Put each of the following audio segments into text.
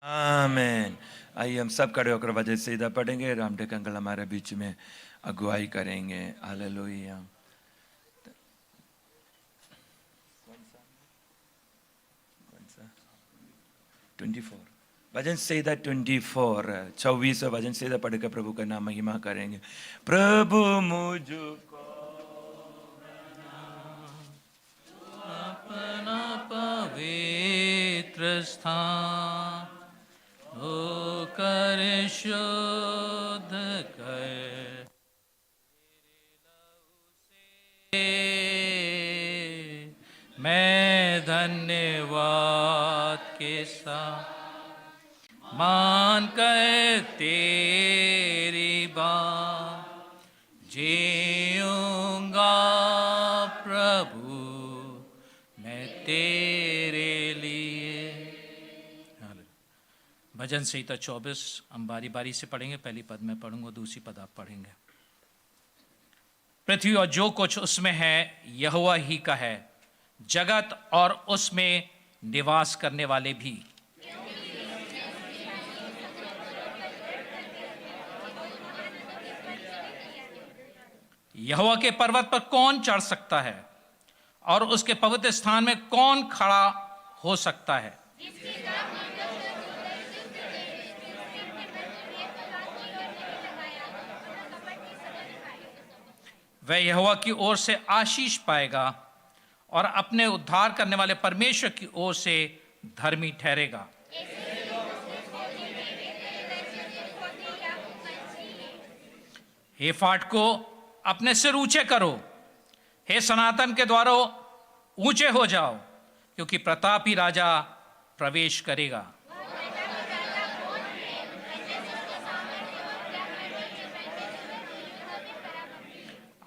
आमीन। आइए हम सब खड़े होकर वजह सीधा पढ़ेंगे। रामटेक अंकल हमारे बीच में अगुवाई करेंगे। हालेलुया। 24 वजन सीधा 24 24 वजन सीधा पढ़कर प्रभु का नाम महिमा करेंगे। प्रभु मुझको अपना पवित्र स्थान होकर शुद्ध कर मैं धन्यवाद के साथ मान कर तेरी बात जीऊंगा प्रभु मैं तेरे लिए। भजन संहिता 24 हम बारी बारी से पढ़ेंगे। पहली पद में पढ़ूंगा, दूसरी पद आप पढ़ेंगे। पृथ्वी और जो कुछ उसमें है यहोवा ही का है, जगत और उसमें निवास करने वाले भी। यहोवा के पर्वत पर कौन चढ़ सकता है और उसके पवित्र स्थान में कौन खड़ा हो सकता है? वह यहोवा की ओर से आशीष पाएगा और अपने उद्धार करने वाले परमेश्वर की ओर से धर्मी ठहरेगा। हे फाटको अपने सिर ऊंचे करो, हे सनातन के द्वारों ऊंचे हो जाओ, क्योंकि प्रतापी राजा प्रवेश करेगा।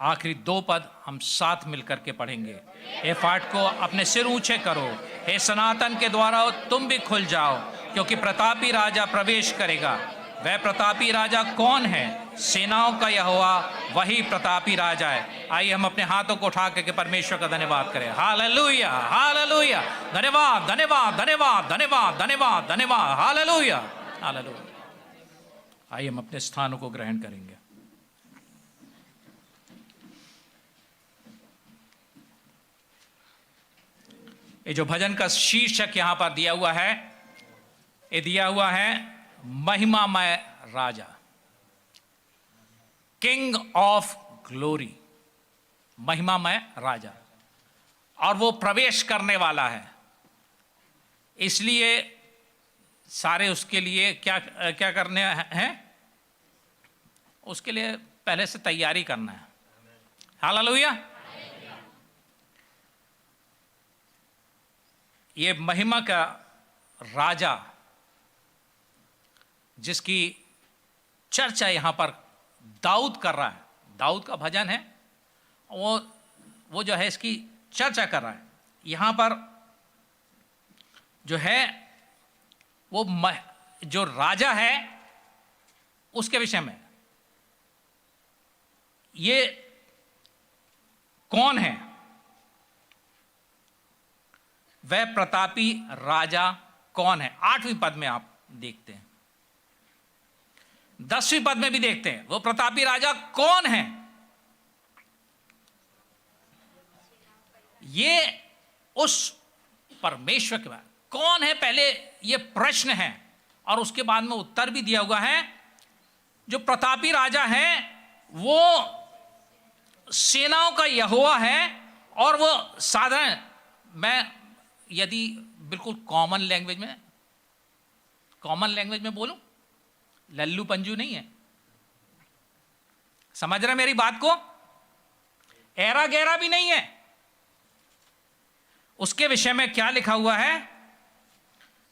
आखिरी दो पद हम साथ मिलकर के पढ़ेंगे। हे फाटको अपने सिर ऊंचे करो, हे सनातन के द्वारा तुम भी खुल जाओ, क्योंकि प्रतापी राजा प्रवेश करेगा। वह प्रतापी राजा कौन है? सेनाओं का यहोवा वही प्रतापी राजा है। आइए हम अपने हाथों को उठा करके परमेश्वर का धन्यवाद करें। हालेलुया, हालेलुया, धन्यवाद, धन्यवाद, धन्यवाद, धन्यवाद, धन्यवाद, धन्यवाद, हालेलुया, हालेलुया। आइए हम अपने स्थानों को ग्रहण करेंगे। ये जो भजन का शीर्षक यहां पर दिया हुआ है, ये दिया हुआ है महिमामय राजा, किंग ऑफ ग्लोरी, महिमामय राजा, और वो प्रवेश करने वाला है। इसलिए सारे उसके लिए क्या क्या करने हैं? उसके लिए पहले से तैयारी करना है। हालेलुया। ये महिमा का राजा जिसकी चर्चा यहां पर दाऊद कर रहा है, दाऊद का भजन है, वो जो है इसकी चर्चा कर रहा है। यहां पर जो है वो जो राजा है उसके विषय में, ये कौन है? वह प्रतापी राजा कौन है? 8वीं पद में आप देखते हैं, 10वीं पद में भी देखते हैं, वो प्रतापी राजा कौन है? ये उस परमेश्वर के बारे कौन है, पहले ये प्रश्न है और उसके बाद में उत्तर भी दिया हुआ है। जो प्रतापी राजा है वो सेनाओं का यहोवा है, और वो साधारण, मैं यदि बिल्कुल कॉमन लैंग्वेज में बोलूं, लल्लू पंजू नहीं है, समझ रहे मेरी बात को? एरा गहरा भी नहीं है। उसके विषय में क्या लिखा हुआ है?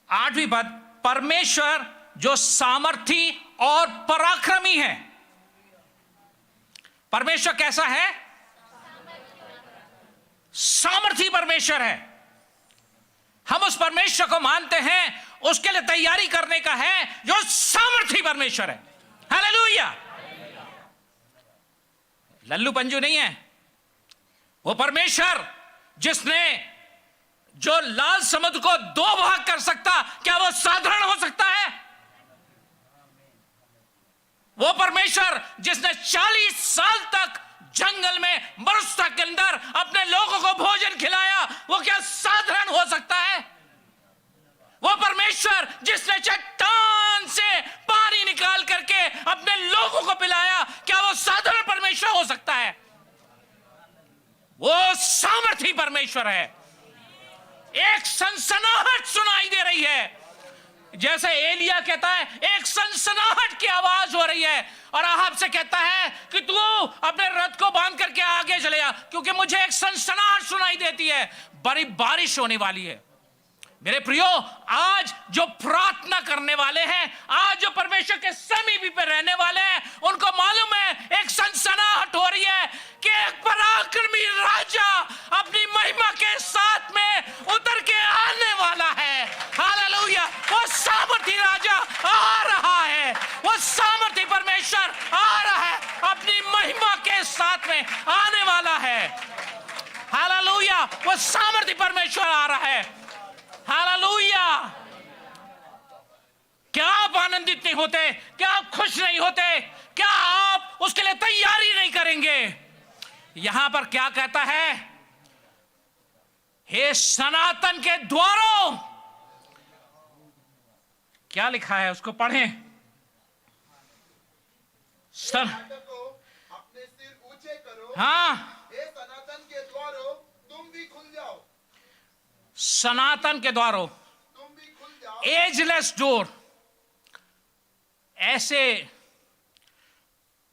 8वीं पद, परमेश्वर जो सामर्थी और पराक्रमी है। परमेश्वर कैसा है? सामर्थी परमेश्वर है। हम उस परमेश्वर को मानते हैं, उसके लिए तैयारी करने का है जो सामर्थी परमेश्वर है। हालेलुया। लल्लू पंजू नहीं है वो परमेश्वर जिसने जो लाल समुद्र को दो भाग कर सकता, क्या वो साधारण हो सकता है? वो परमेश्वर जिसने 40 साल तक जंगल में मरुस्थल के अंदर अपने लोगों को भोजन खिलाया, वो क्या साधारण हो सकता है? वो परमेश्वर जिसने चट्टान से पानी निकाल करके अपने लोगों को पिलाया, क्या वो साधारण परमेश्वर हो सकता है? वो सामर्थी परमेश्वर है। एक सनसनाहट सुनाई दे रही है, जैसे एलिया कहता है एक सनसनाहट की आवाज हो रही है, और आहाब से कहता है कि तू अपने रथ को बांध करके आगे चले जा, क्योंकि मुझे एक सनसनाहट सुनाई देती है, बड़ी बारिश होने वाली है। मेरे प्रियो, आज जो प्रार्थना करने वाले हैं, आज जो परमेश्वर के समीप पे रहने वाले हैं, उनको मालूम है एक सनसनाहट हो रही है कि एक पराक्रमी राजा अपनी महिमा के साथ में उतर के आने वाला है। हालेलुया! वो सामर्थी राजा आ रहा है, वो सामर्थी परमेश्वर आ रहा है, अपनी महिमा के साथ में आने वाला है। हालेलुया! वो सामर्थी परमेश्वर आ रहा है। हालेलुया! क्या आप आनंदित नहीं होते? क्या आप खुश नहीं होते? क्या आप उसके लिए तैयारी नहीं करेंगे? यहां पर क्या कहता है? हे सनातन के द्वारों, क्या लिखा है उसको पढ़ें। अपने सिर ऊंचे करो, हाँ, हे सनातन के द्वारों तुम भी खुल जाओ, सनातन के द्वारों, तुम भी खुल जाओ। एजलेस डोर, ऐसे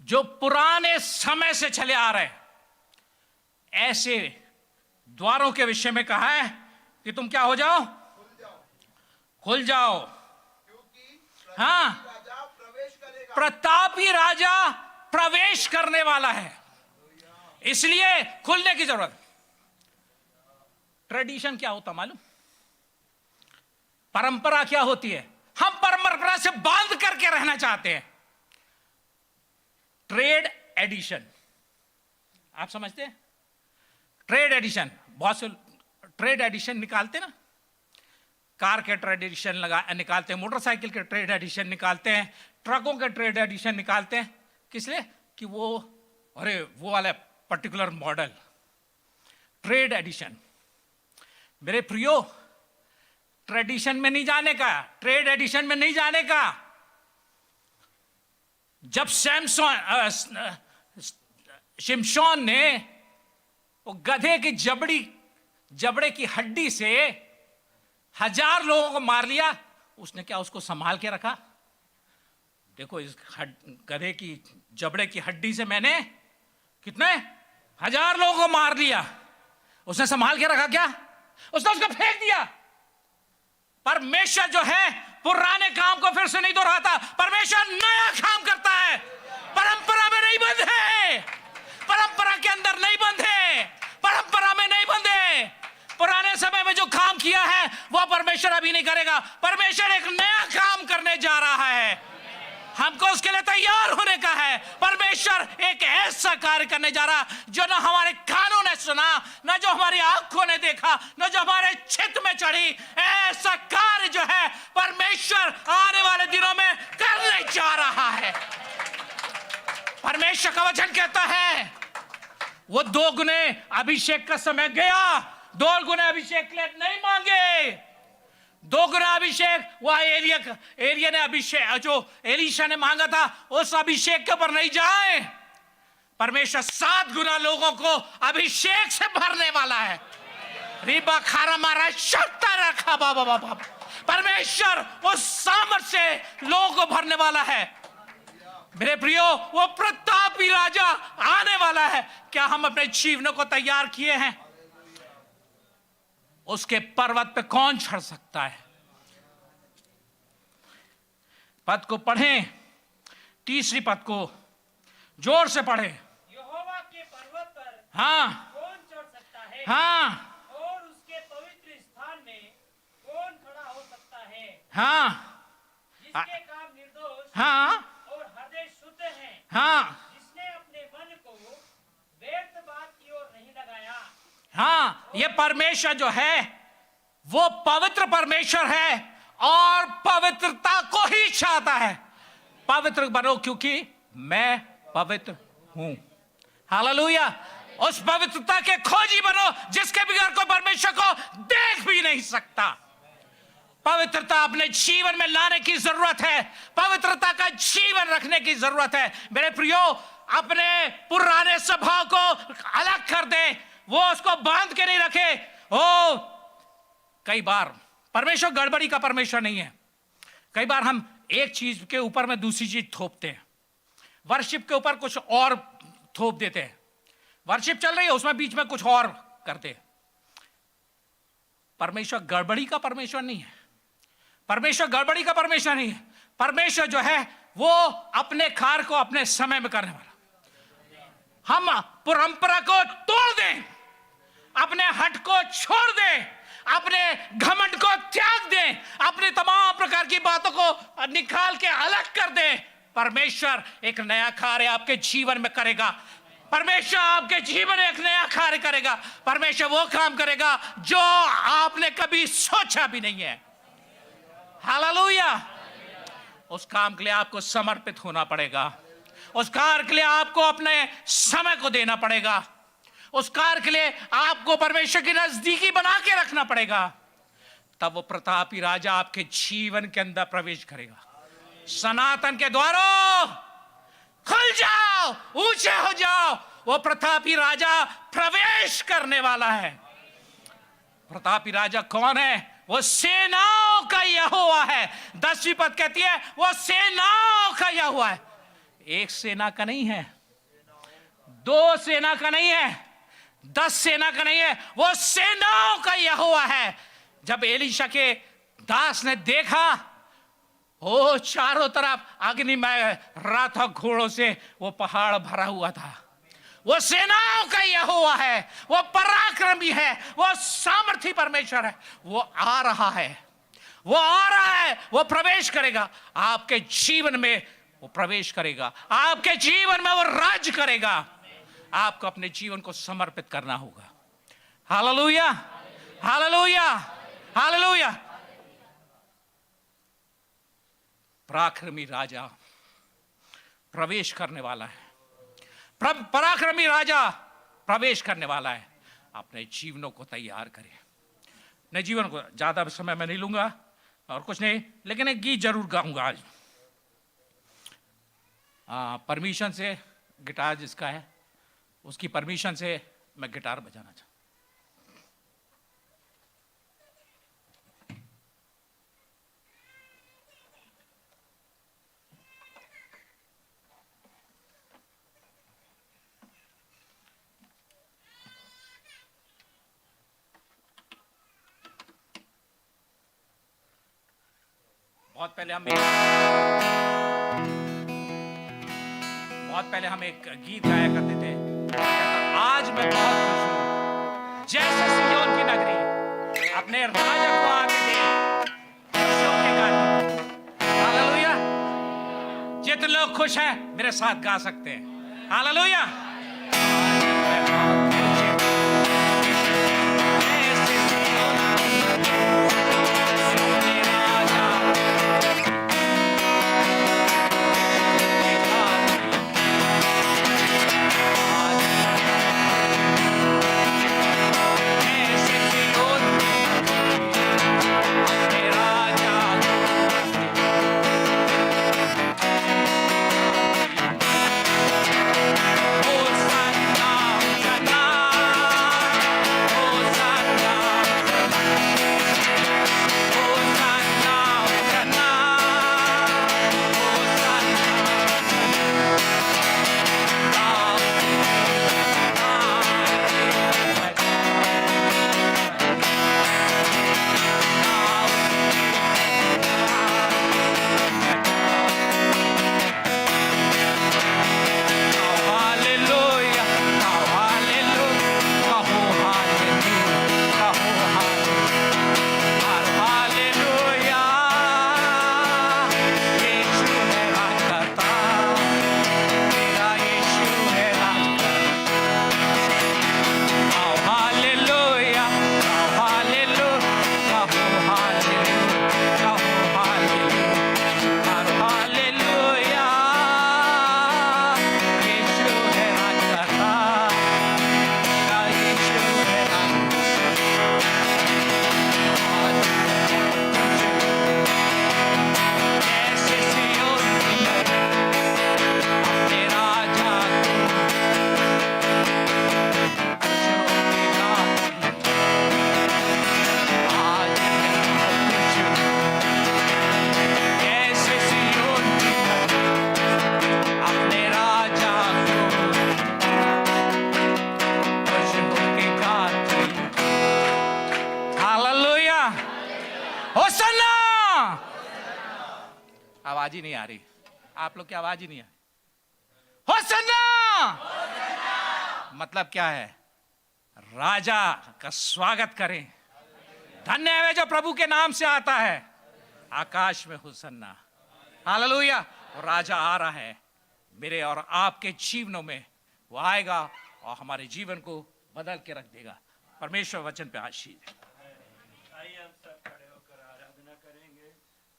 जो पुराने समय से चले आ रहे, ऐसे द्वारों के विषय में कहा है कि तुम क्या हो जाओ? खुल जाओ। क्योंकि हाँ, राजा प्रवेश करेगा। प्रतापी राजा प्रवेश करने वाला है, इसलिए खुलने की जरूरत। ट्रेडिशन क्या होता मालूम? परंपरा क्या होती है? हम परंपरा से बांध करके रहना चाहते हैं। ट्रेड एडिशन, आप समझते हैं? ट्रेड एडिशन, बहुत से ट्रेड एडिशन निकालते ना, कार के ट्रेड एडिशन निकालते हैं, मोटरसाइकिल के ट्रेड एडिशन निकालते हैं, ट्रकों के ट्रेड एडिशन निकालते हैं। किस लिए? कि वो वो वाला पर्टिकुलर मॉडल। Trade addition. मेरे प्रियो, ट्रेडिशन में नहीं जाने का, ट्रेड एडिशन में नहीं जाने का। जब शिमशोन ने वो गधे की जबड़े की हड्डी से 1000 लोगों को मार लिया, उसने क्या उसको संभाल के रखा? देखो, इस गधे की जबड़े की हड्डी से मैंने कितने 1000 लोगों को मार लिया। उसने संभाल के रखा क्या? उसने उसको फेंक दिया। परमेश्वर जो है पुराने काम को फिर से नहीं दोहराता, परमेश्वर नया काम करता है। परंपरा में नहीं बंधे, परंपरा के अंदर नहीं बंधे, परंपरा में नहीं बंधे। पुराने समय में जो काम किया है वो परमेश्वर अभी नहीं करेगा। परमेश्वर एक नया काम करने जा रहा है, हमको उसके लिए तैयार होने का है। परमेश्वर एक ऐसा कार्य करने जा रहा जो न हमारे कानों ने सुना, न जो हमारी आंखों ने देखा, न जो हमारे चित्त में चढ़ी। ऐसा कार्य जो है परमेश्वर आने वाले दिनों में करने जा रहा है। परमेश्वर का वचन कहता है वो 2 गुने अभिषेक का समय गया, 2 गुने अभिषेक के लिए नहीं मांगे। 2 गुना अभिषेक वह एलिया ने अभिषेक जो एलीशा ने मांगा था उस अभिषेक के ऊपर नहीं जाए। परमेश्वर 7 गुना लोगों को अभिषेक से भरने वाला है। रिबा खारा मारा शक्ता रखा बाबा बाबा। परमेश्वर उस सामर्थ्य से लोगों को भरने वाला है। मेरे प्रियो, वो प्रतापी राजा आने वाला है। क्या हम अपने जीवनों को तैयार किए हैं? उसके पर्वत पे कौन चढ़ सकता है? पद को पढ़ें, 3री पद को जोर से पढ़ें। यहोवा के पर्वत पर हाँ, कौन चढ़ सकता है? हाँ, और उसके पवित्र स्थान में कौन खड़ा हो सकता है? हाँ, जिसके काम निर्दोष हाँ, और हृदय शुद्ध है, हाँ, जिसने अपने मन को व्यर्थ बात की ओर नहीं लगाया। हाँ। ये परमेश्वर जो है वो पवित्र परमेश्वर है और पवित्रता को ही चाहता है। पवित्र बनो क्योंकि मैं पवित्र हूं। हालेलुया। उस पवित्रता के खोजी बनो जिसके बगैर कोई परमेश्वर को देख भी नहीं सकता। पवित्रता अपने जीवन में लाने की जरूरत है। पवित्रता का जीवन रखने की जरूरत है। मेरे प्रियो, अपने पुराने स्वभाव को अलग कर दे, वो उसको बांध के नहीं रखे। ओ, कई बार परमेश्वर गड़बड़ी का परमेश्वर नहीं है। कई बार हम एक चीज के ऊपर में दूसरी चीज थोपते हैं। वर्शिप के ऊपर कुछ और थोप देते हैं। वर्शिप चल रही है, उसमें बीच में कुछ और करते हैं। परमेश्वर गड़बड़ी का परमेश्वर नहीं है। परमेश्वर गड़बड़ी का परमेश्वर नहीं है। परमेश्वर जो है वो अपने कार्य को अपने समय में करने वाला। हम परंपरा को तोड़ दें, अपने हट को छोड़ दें, अपने घमंड को त्याग दें, अपनी तमाम प्रकार की बातों को निकाल के अलग कर दें। परमेश्वर एक नया कार्य आपके जीवन में करेगा। परमेश्वर आपके जीवन में एक नया कार्य करेगा। परमेश्वर वो काम करेगा जो आपने कभी सोचा भी नहीं है। हालेलुया। उस काम के लिए आपको समर्पित होना पड़ेगा। उस कार्य के लिए आपको अपने समय को देना पड़ेगा। उस कार्य के लिए आपको परमेश्वर की नजदीकी बना के रखना पड़ेगा। तब वो प्रतापी राजा आपके जीवन के अंदर प्रवेश करेगा। सनातन के द्वारों खुल जाओ, ऊंचे हो जाओ। वो प्रतापी राजा प्रवेश करने वाला है। प्रतापी राजा कौन है? वो सेनाओं का यहोवा है। 10वीं पद कहती है वो सेनाओं का यहोवा है। एक सेना का नहीं है, 2 सेना का नहीं है, 10 सेना का नहीं है, वो सेनाओं का यहोवा है। जब एलीशा के दास ने देखा, ओ चारों तरफ अग्निमय रात घोड़ों से वो पहाड़ भरा हुआ था। वो सेनाओं का यहोवा है, वो पराक्रमी है, वो सामर्थी परमेश्वर है। वो आ रहा है, वो आ रहा है, वो प्रवेश करेगा आपके जीवन में। वो प्रवेश करेगा आपके जीवन में, वो राज करेगा। आपको अपने जीवन को समर्पित करना होगा। Hallelujah, hallelujah, hallelujah. पराक्रमी राजा प्रवेश करने वाला है। पराक्रमी राजा प्रवेश करने वाला है। अपने जीवनों को तैयार करें। अपने जीवन को ज्यादा समय मैं नहीं लूंगा और कुछ नहीं, लेकिन एक गीत जरूर गाऊंगा आज। परमिशन से गिटार जिसका है उसकी परमिशन से मैं गिटार बजाना चाहता हूं। बहुत पहले हम एक गीत गाया करते थे, आज मैं बहुत खुश हूं जैसे सिय्योन की नगरी अपने राजा को आके दे खुशियों के गाने। हालेलुया। जितने लोग खुश हैं मेरे साथ गा सकते हैं। हालेलुया। Oh, आवाज ही नहीं आ रही, आप लोग की आवाज ही नहीं आ रही। होसन्ना मतलब क्या है? राजा का स्वागत करें। धन्य है जो प्रभु के नाम से आता है। आकाश में होसन्ना, हालेलुया। और राजा आ रहा है, मेरे और आपके जीवनों में वो आएगा और हमारे जीवन को बदल के रख देगा। परमेश्वर वचन पे आशीष है। आइए हम सब खड़े होकर आराधना करेंगे।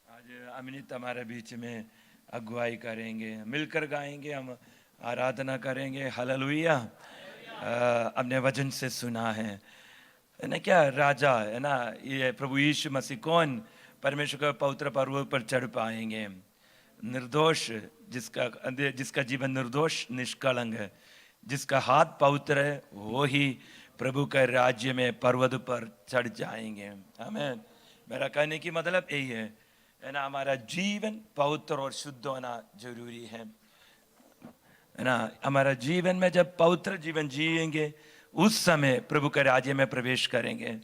आज अमित हमारे बीच में अगुवाई करेंगे, मिलकर गाएंगे, हम आराधना करेंगे। हालेलुया। अपने वचन से सुना है ना, क्या राजा है ना, ये प्रभु यीशु मसीह कौन परमेश्वर के पवित्र पर्वत पर चढ़ पाएंगे? निर्दोष, जिसका जीवन निर्दोष निष्कलंक है, जिसका हाथ पवित्र है, वो ही प्रभु के राज्य में पर्वत पर चढ़ जाएंगे। आमीन। मेरा कहने की मतलब यही है ना, हमारा जीवन पवित्र और शुद्ध होना जरूरी है ना। हमारा जीवन में जब पवित्र जीवन जिएंगे, उस समय प्रभु के राज्य में प्रवेश करेंगे।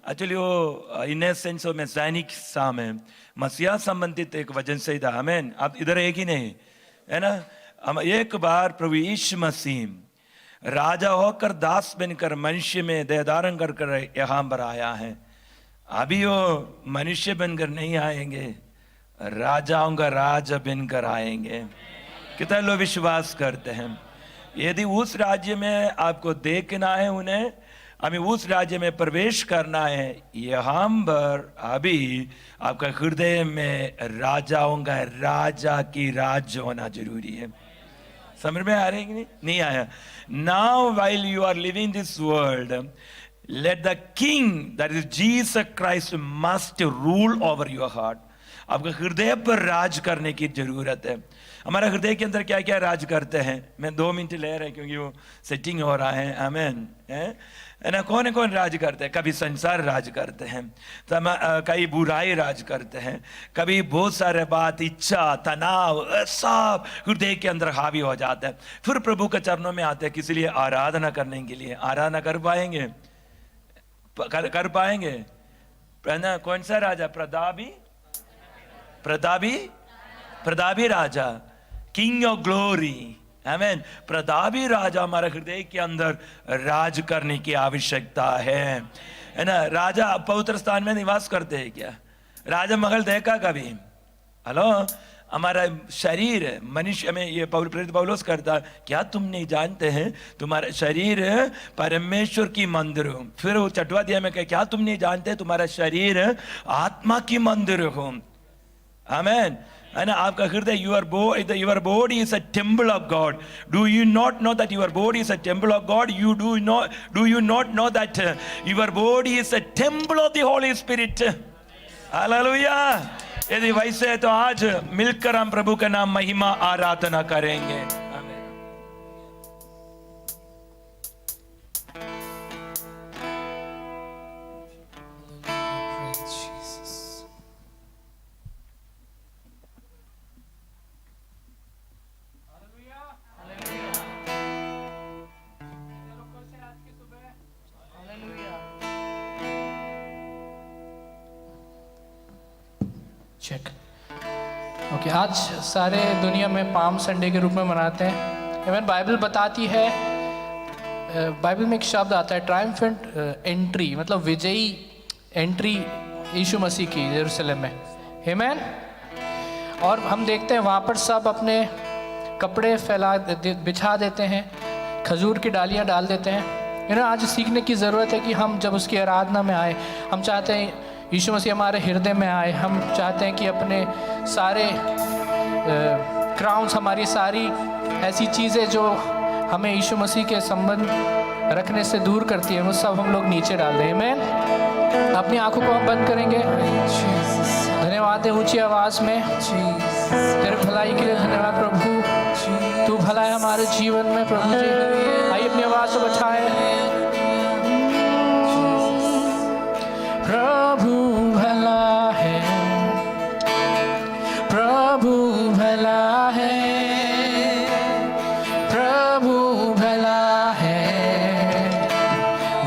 एक्चुअली वो इन सेंस में सैनिक साम है, मसीहा संबंधित एक वचन से था। आमीन। आप इधर एक ही नहीं है ना, हम एक बार प्रभु यीशु मसीह राजा होकर दास बनकर मनुष्य में देह धारण कर यहाँ पर आया है। अभी वो मनुष्य बनकर नहीं आएंगे, राजाओं का राजा बनकर आएंगे। कितने लोग विश्वास करते हैं? यदि उस राज्य में आपको देखना है, उन्हें हमें उस राज्य में प्रवेश करना है, यहाँ पर अभी आपका हृदय में राजाओं का राजा की राज होना जरूरी है। समझ में आ रही है? नहीं आया? Now while you are living this world, let the king that is Jesus Christ must rule over your heart. आपका हृदय पर राज करने की जरूरत है। हमारा हृदय के अंदर क्या क्या राज करते हैं? मैं 2 मिनट ले रहा हूं क्योंकि वो सेटिंग हो रहा है। आमीन है ना। कौन कौन राज करते हैं? कभी संसार राज करते हैं, कई बुराई राज करते हैं, कभी बहुत सारे बात, इच्छा, तनाव सब हृदय के अंदर हावी हो जाता है। फिर प्रभु के चरणों में आते हैं, किस लिए? आराधना करने के लिए। आराधना कर पाएंगे? कर पाएंगे ना? कौन सा राजा? प्रतापी राजा, किंग ऑफ ग्लोरी। आमीन। प्रतापी राजा हमारे हृदय के अंदर राज करने की आवश्यकता है ना। राजा पवित्र स्थान में निवास करते हैं क्या? राजा महल देखा कभी? हेलो, हमारा शरीर मनुष्य में, ये प्रेरित पौलुस करता, क्या तुम नहीं जानते हैं तुम्हारा शरीर परमेश्वर की मंदिर हो? फिर वो 6वां अध्याय में क्या तुम नहीं जानते तुम्हारा शरीर आत्मा की मंदिर हो? आमीन है ना। आपका हृदय, your body is a temple of God. Do you not know that your body is a temple of God? Do you not know that your body is a temple of the Holy Spirit? Hallelujah. यदि वैसे है तो आज मिलकर हम प्रभु का नाम महिमा आराधना करेंगे। चेक। ओके, आज सारे दुनिया में पाम संडे के रूप में मनाते हैं। इवन बाइबल बताती है, बाइबल में एक शब्द आता है ट्रायम्फेंट एंट्री, मतलब विजयी एंट्री यीशु मसीह की यरूशलेम में। आमीन। और हम देखते हैं वहाँ पर सब अपने कपड़े बिछा देते हैं, खजूर की डालियाँ डाल देते हैं। आज सीखने की ज़रूरत है कि हम जब उसकी आराधना में आए, हम चाहते हैं यीशु मसीह हमारे हृदय में आए। हम चाहते हैं कि अपने सारे क्राउन्स, हमारी सारी ऐसी चीज़ें जो हमें यीशु मसीह के संबंध रखने से दूर करती है, वो सब हम लोग नीचे डाल दें। आमीन। अपनी आंखों को हम बंद करेंगे। धन्यवाद है ऊंची आवाज़ में, तेरे भलाई के लिए धन्यवाद प्रभु। तू भला है हमारे जीवन में प्रभु जी। आइए अपनी आवाज़ को बचाएं। प्रभु भला है, प्रभु भला है, प्रभु भला है,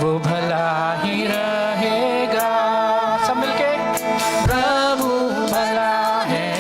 वो भला ही रहेगा। सब मिलके प्रभु भला है,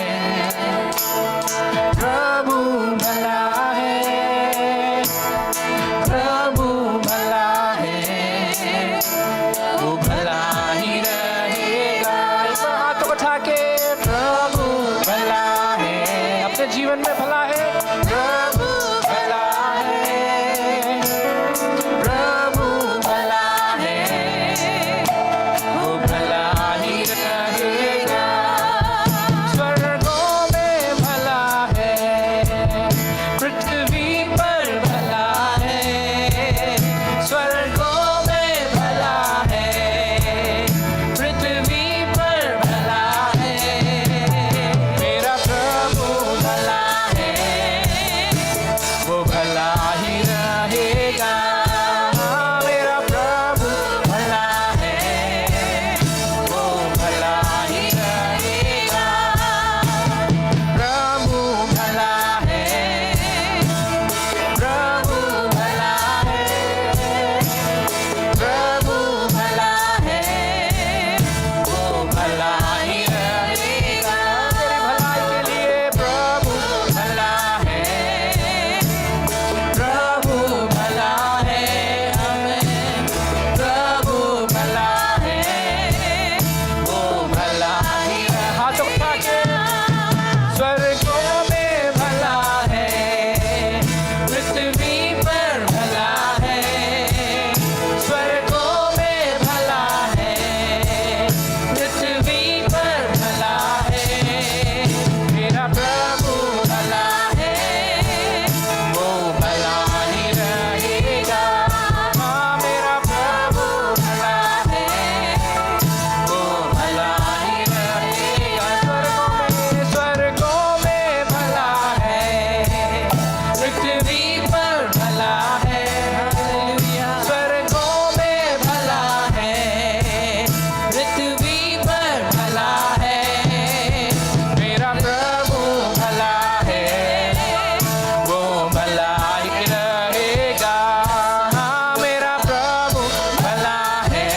भला ही रहेगा। मेरा प्रभु भला है, वो भला ही रहेगा। प्रभु भला है, प्रभु भला है, प्रभु भला है, वो भला ही रहेगा। तेरी भलाई के लिए प्रभु भला है, प्रभु भला है हमें, प्रभु भला है, वो भला ही है। हाथों उठा के स्वर्गों में भला है, पृथ्वी पर भला है, स्वर्गों में भला है, पृथ्वी पर भला है। मेरा प्रभु भला है, वो भला ही रहेगा। हाँ, मेरा प्रभु भला है, वो भला ही रहेगा। स्वर्गों में भला है, पृथ्वी पर भला है। स्वर्गों में भला है, पृथ्वी पर भला है। मेरा प्रभु भला है, वो भला ही रहेगा। हाँ, मेरा प्रभु भला है,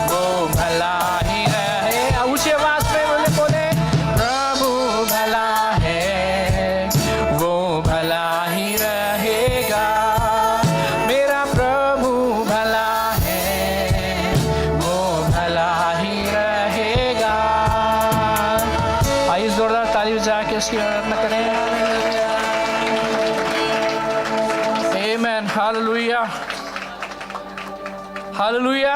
वो भला ही रहेगा। ऊंची आवाज में बोले प्रभु भला है, वो भला ही रहेगा। मेरा प्रभु भला है, वो भला ही रहेगा। आइए जोरदार ताली बजा के इसकी आराधना करें। आमीन, हालेलुया, हालेलुया।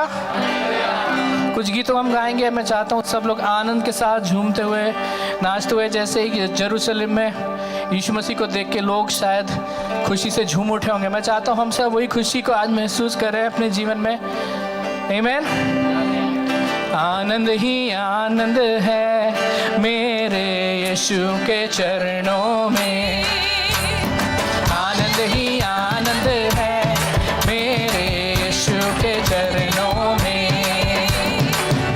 कुछ गीतों हम गाएंगे। मैं चाहता हूँ सब लोग आनंद के साथ झूमते हुए, नाचते हुए, जैसे ही यरूशलेम में यीशु मसीह को देख के लोग शायद खुशी से झूम उठे होंगे। मैं चाहता हूँ हम सब वही खुशी को आज महसूस करें अपने जीवन में। आमीन। आनंद ही आनंद है मेरे यीशु के चरणों में। आनंद ही आनंद है मेरे यीशु के चरणों में।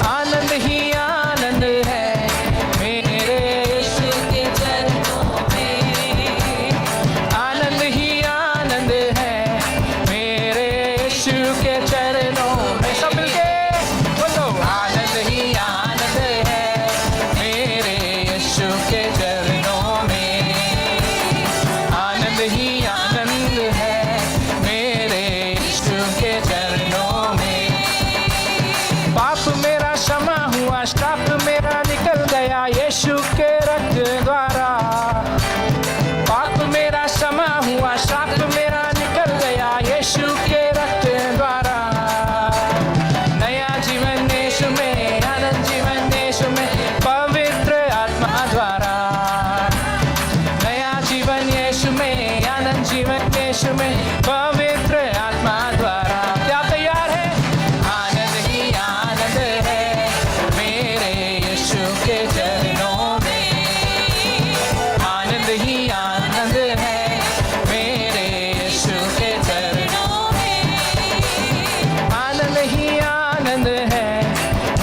आनंद ही आनंद है मेरे यीशु के चरणों में। आनंद ही आनंद है मेरे यीशु के चरणों में। सब मिलके बोलो, आनंद ही आनंद है मेरे यीशु के चरणों में। आनंद ही आनंद है मेरे यीशु के चरणों में। पाप मेरा क्षमा हुआ, श्राप मेरा निकल गया यीशु के रक्त द्वारा। पाप मेरा क्षमा हुआ, श्राप मेरा निकल गया यीशु के रक्त द्वारा। नया जीवन यीशु में, आनंद जीवन यीशु में, पवित्र आत्मा द्वारा। नया जीवन यीशु में, आनंद जीवन यीशु में, पवित्र आत्मा द्वारा। क्या तैयार है? आनंद ही आनंद है मेरे यीशु के चरणों में। आनंद ही आनंद है मेरे यीशु के चरणों में। आनंद ही आनंद है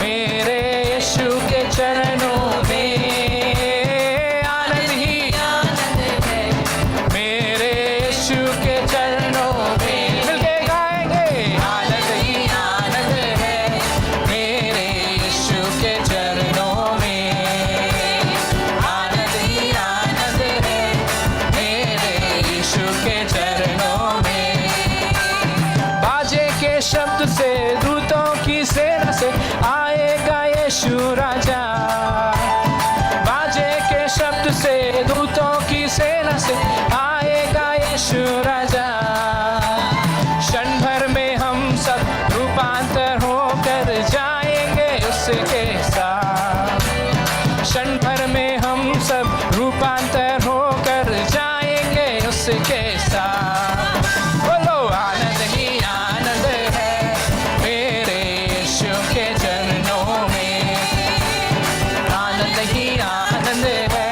मेरे यीशु के चरणों में। आनंद ही आनंद है मेरे यीशु के चरणों में। मिलके गाएंगे, आनंद ही आनंद है मेरे यीशु के चरणों में। आनंद ही आनंद है मेरे यीशु के चरणों में। बाजे के शब्द से, दूतों की सेना से आएगा यीशु राजा। बाजे के शब्द से, दूतों की सेना से आएगा यीशु राजा। क्षण भर में हम सब रूपांतर होकर जाएंगे उसके साथ। क्षण भर में हम सब रूपांतर होकर जाएंगे उसके साथ। बोलो, आनंद ही आनंद है मेरे यीशु के चरणों में। आनंद ही आनंद है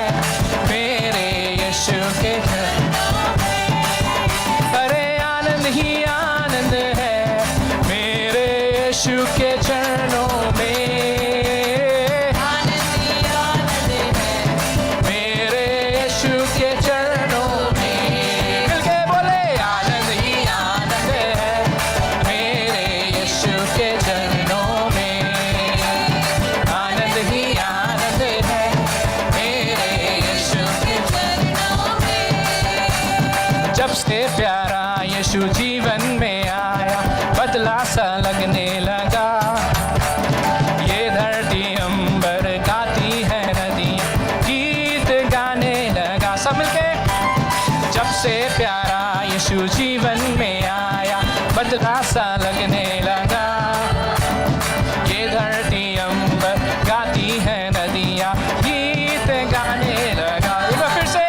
मेरे यीशु के चरणों में। यीशु के चरणों में मेरे यीशु के चरणों में मिलके बोले आनंद ही आनंद है मेरे यीशु के चरणों में आनंद ही आनंद है मेरे यीशु के चरणों में जब से प्यारा यीशु जीवन में आया बदला सा लगने लगा ये धरती अंबर गाती है नदी गीत गाने लगा सब मिलके जब से प्यारा यीशु जीवन में आया बदला सा लगने लगा ये धरती अंबर गाती है नदियाँ गीत गाने लगा एक बार फिर से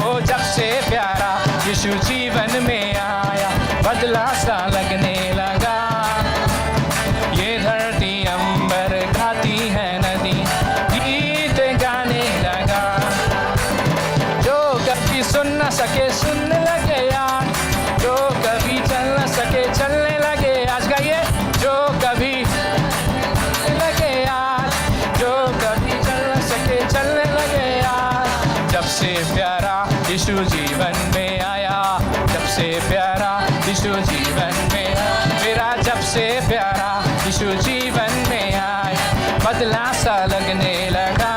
ओ जब से प्यारा यीशु जीवन में आया बदला सा लगने लगा ये धरती अंबर गाती है नदी गीत गाने लगा जो कभी सुन न सके सुनने लगे यार जो कभी चल न सके चलने लगे आज गाइए जो कभी लगे यार जो कभी चल न सके चलने लगे यार जब से प्यारा यीशु जीवन में आया जब से प्यारा यीशु जीवन में मेरा जब से प्यारा यीशु जीवन में आया बदला सा लगने लगा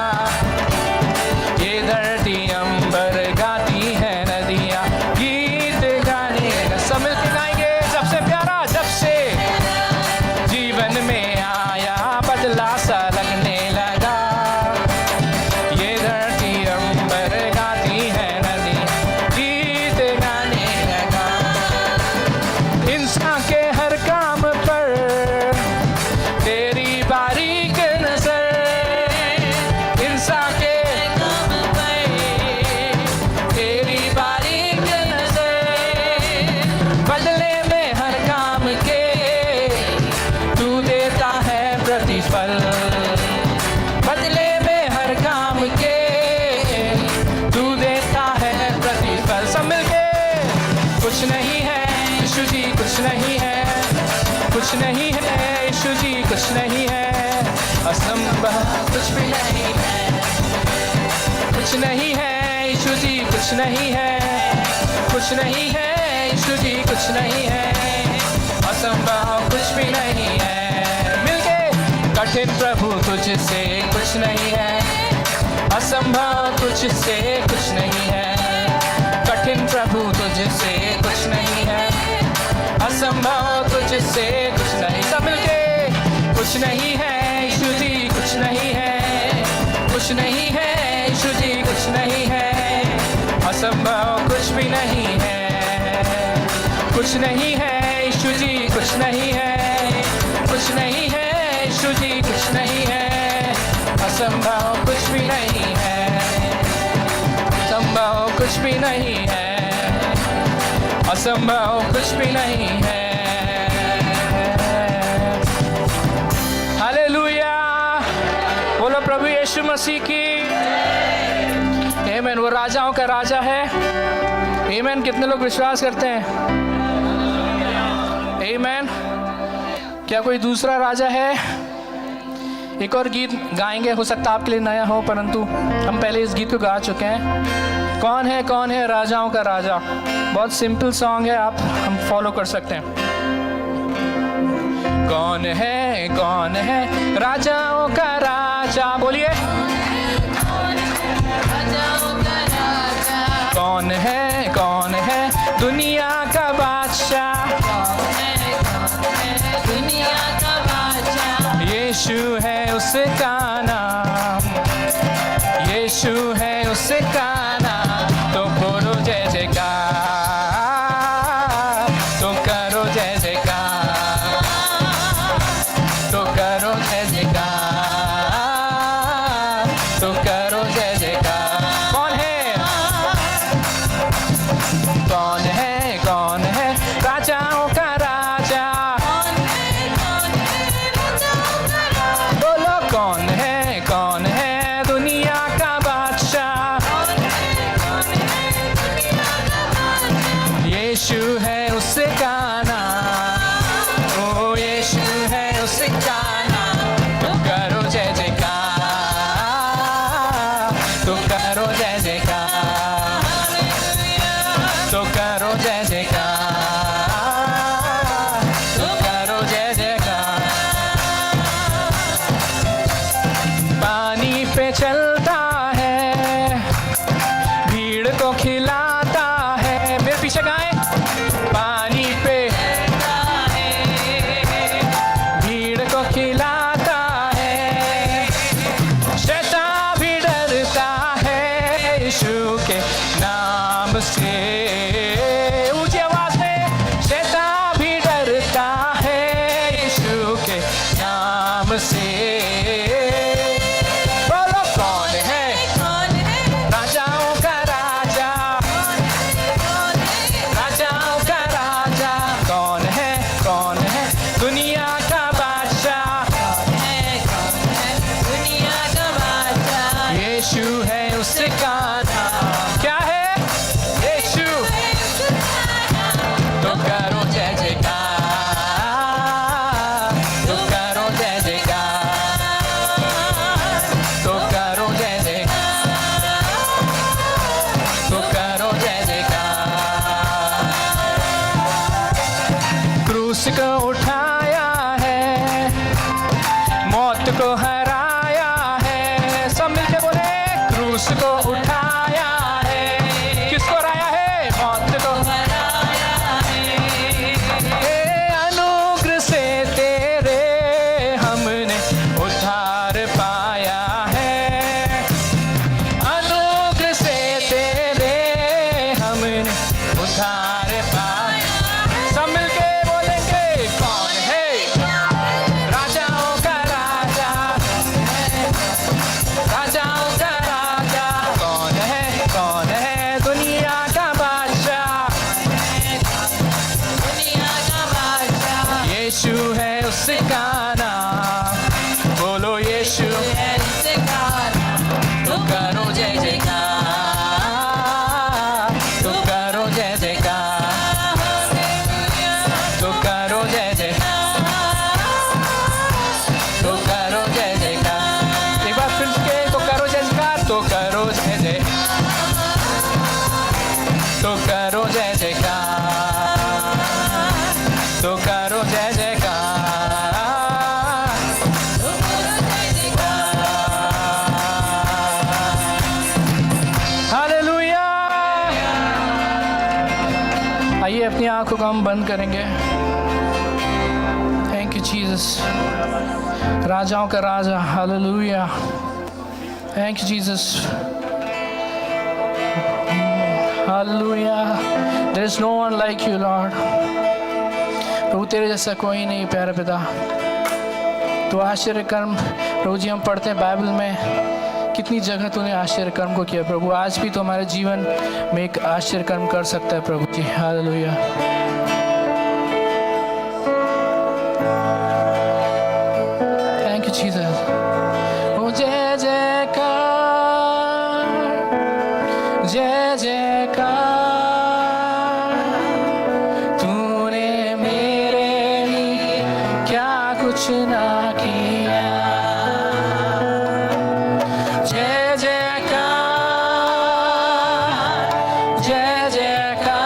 ये धरती अंबर गाती है नदियाँ गीत गाने सब मिलके गाएंगे जब से प्यारा जब से जीवन में आया बदला सा लगने लगा ये धरती अंबर गाती है नदी गीत गाने लगा इंसान के हर काम पर तेरी बारीक नजर इंसान के काम पर तेरी बारीक नजर बदले में हर काम के तू देता है प्रतिफल बदले में हर काम के तू देता है प्रतिफल सब मिलके कुछ नहीं है यीशु जी कुछ नहीं है कुछ नहीं है यीशु जी कुछ नहीं है असंभव कुछ भी नहीं है कुछ नहीं है यीशु जी कुछ नहीं है कुछ नहीं है यीशु जी कुछ नहीं है असंभव कुछ भी नहीं है मिलके कठिन प्रभु तुझसे कुछ नहीं है असंभव तुझसे कुछ नहीं है कठिन प्रभु तुझसे कुछ नहीं है असंभव तुझसे कुछ नहीं सब मिलके कुछ नहीं है यीशु जी कुछ नहीं है कुछ नहीं है यीशु जी कुछ नहीं है असंभव कुछ भी नहीं है कुछ नहीं है यीशु जी कुछ नहीं है कुछ नहीं है यीशु जी कुछ नहीं है असंभव कुछ भी नहीं है संभव कुछ भी नहीं है असंभव कुछ भी नहीं है हालेलुया बोलो प्रभु यीशु मसीह की आमीन वो राजाओं का राजा है आमीन कितने लोग विश्वास करते हैं आमीन क्या कोई दूसरा राजा है एक और गीत गाएंगे हो सकता है आपके लिए नया हो परंतु हम पहले इस गीत को गा चुके हैं कौन है राजाओं का राजा बहुत सिंपल सॉन्ग है आप हम फॉलो कर सकते हैं कौन है राजाओं का राजा बोलिए कौन है दुनिया का बादशाह यीशु है उसका नाम यीशु है उसका नाम तो बोलो जय जयकार तो करो जय जयकार तो करो जय जयकार तो करो जय जयकार कौन है राजाओं का राजा बोलो कौन है दुनिया का बादशाह यीशु है उसका नाम ओ यीशु है उसका जयकार, तुम करो जय जयकार। पानी पे चलता है, भीड़ को खिलाता है। मेरे पीछे गाएं। पानी पे भीड़ को खिलाता है, शैतान भी डरता है यीशु के नाम से। ऊंची आवाज में, शैतान भी डरता है यीशु के नाम से। बोलो कौन है राजाओं का राजा, राजाओं का राजा। कौन है दुनिया का बादशाह, यीशु है उसका नाम। क्या है? यीशु। तो करो जय जयकार, तो करो जय जयकार, तो करो जय जयकार, तो करो जय जयकार। क्रूस को उठाया है, मौत को हराया है। सब मिलके बोले, क्रूस को उठाया है। किसको हराया है? मौत को हराया है। अनुग्रह से तेरे हमने उद्धार पाया है, अनुग्रह से तेरे हमने उद्धार पाया। सब मिलके बोलेंगे, कौन है राजाओं का राजा, राजाओं का राजा। कौन है दुनिया का बादशाह, यीशु है उसका नाम। बोलो यीशु है उसका नाम। तो करो जय जयकार, तो करो जय जयकार, तो करो जय जयकार, तो करो जय जयकार। एक बार फिर से, तो करो जय जयकार, तो करो जय जय, तो करो जय जयकार, तो करो जय जयकार, तो करो जय जयकार। हालेलुया। आइए अपनी आंखों को हम बंद करेंगे। थैंक यू जीसस, राजाओं का राजा। Hallelujah. Thank you Jesus. Hallelujah. There is no one like you, Lord. प्रभु तेरे जैसा कोई नहीं प्यारे पिता। तो आश्चर्य कर्म प्रभु जी हम पढ़ते हैं बाइबल में, कितनी जगह तूने आश्चर्य कर्म को किया प्रभु। आज भी तो हमारे जीवन में एक आश्चर्य कर्म कर सकता है प्रभु जी। हालेलुया। Thank you Jesus. ओ जय जयकार, जय जयकार। तूने मेरे लिए क्या कुछ ना किया। जय जयकार, जय जयकार।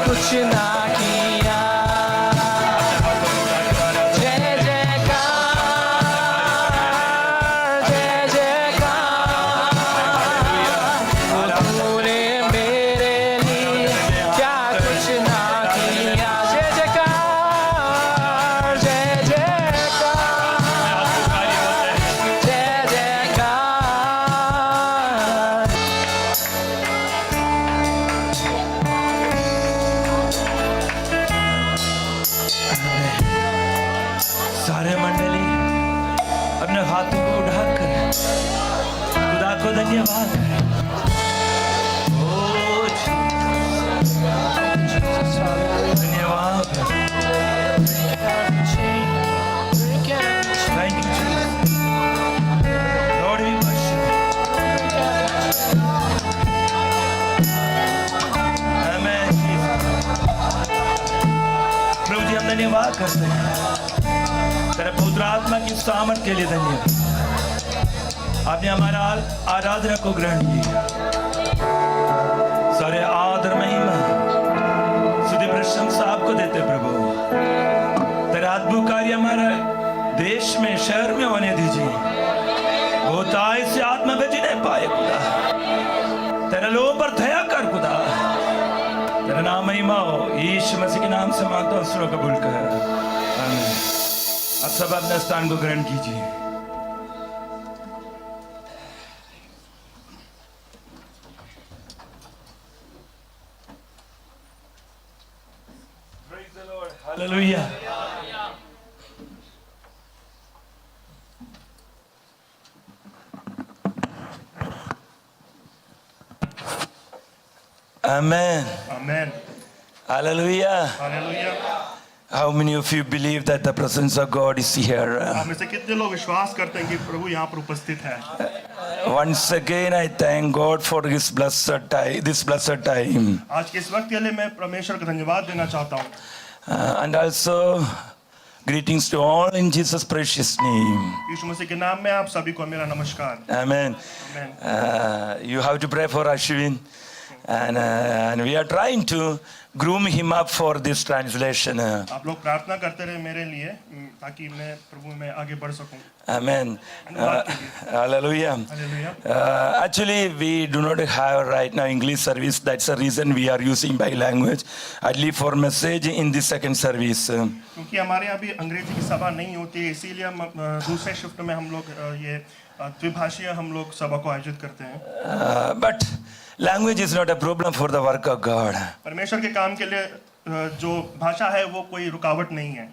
कुछ ना किया। जय जयकार, जय जयकार, तूने मेरे लिए क्या कुछ ना किया। जय जयकार, जय जयकार, जय जयकार। सारे मंडली अपने हाथों को उठाकर खुदा को धन्यवाद करें। ओ धन्यवाद, thank you Lord, we worship. Amen. प्रभु जी हम धन्यवाद करते हैं तेरे पवित्र आत्मा की सामर्थ के लिए। धन्यवाद, आपने हमारा आराधना को ग्रहण किया। सारे आदर महिमा स्तुति प्रशंसा आपको देते प्रभु। तेरा अद्भुत कार्य हमारे देश में शहर में होने दीजिए। होता से आत्मा बची नहीं पाए खुदा। तेरे लोगों पर दया कर खुदा। तेरा नाम महिमा हो। यीशु मसीह के नाम से मांगता हूं, सुनो कबूल कर। आमीन। अब सब अपने स्थान को ग्रहण कीजिए। Praise the Lord. Hallelujah. Amen. Amen. Hallelujah. Hallelujah. How many of you believe that the presence of God is here? आप में से कितने लोग विश्वास करते हैं कि प्रभु यहाँ पर उपस्थित है? Once again, I thank God for this blessed time. आज के इस वक्त के लिए मैं परमेश्वर को धन्यवाद देना चाहता हूँ। And also, greetings to all in Jesus' precious name. यीशु मसीह के नाम में आप सभी को मेरा नमस्कार। Amen. Amen. You have to pray for Ashwin. And we are trying to groom him up for this translation. आप लोग प्रार्थना करते रहे मेरे लिए ताकि मैं प्रभु में आगे बढ़ सकूं। Amen. Hallelujah. Hallelujah. Actually, we do not have right now English service. That's the reason we are using by language. I leave for message in the second service. क्योंकि हमारे यहाँ भी अंग्रेजी की सभा नहीं होती है, इसीलिए हम दूसरे शिफ्ट में हम लोग ये द्विभाषीय हम लोग सभा को आयोजित करते हैं। But language is not a problem for the work of God. परमेश्वर के काम के लिए जो भाषा है वो कोई रुकावट नहीं है।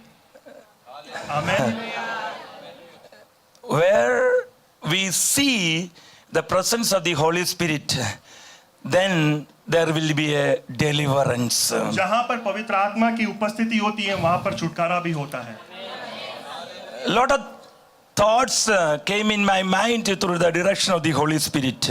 आमीन। Where we see the presence of the Holy Spirit, then there will be a deliverance. जहाँ पर पवित्र आत्मा की उपस्थिति होती है वहाँ पर छुटकारा भी होता है। Lot of thoughts came in my mind through the direction of the Holy Spirit.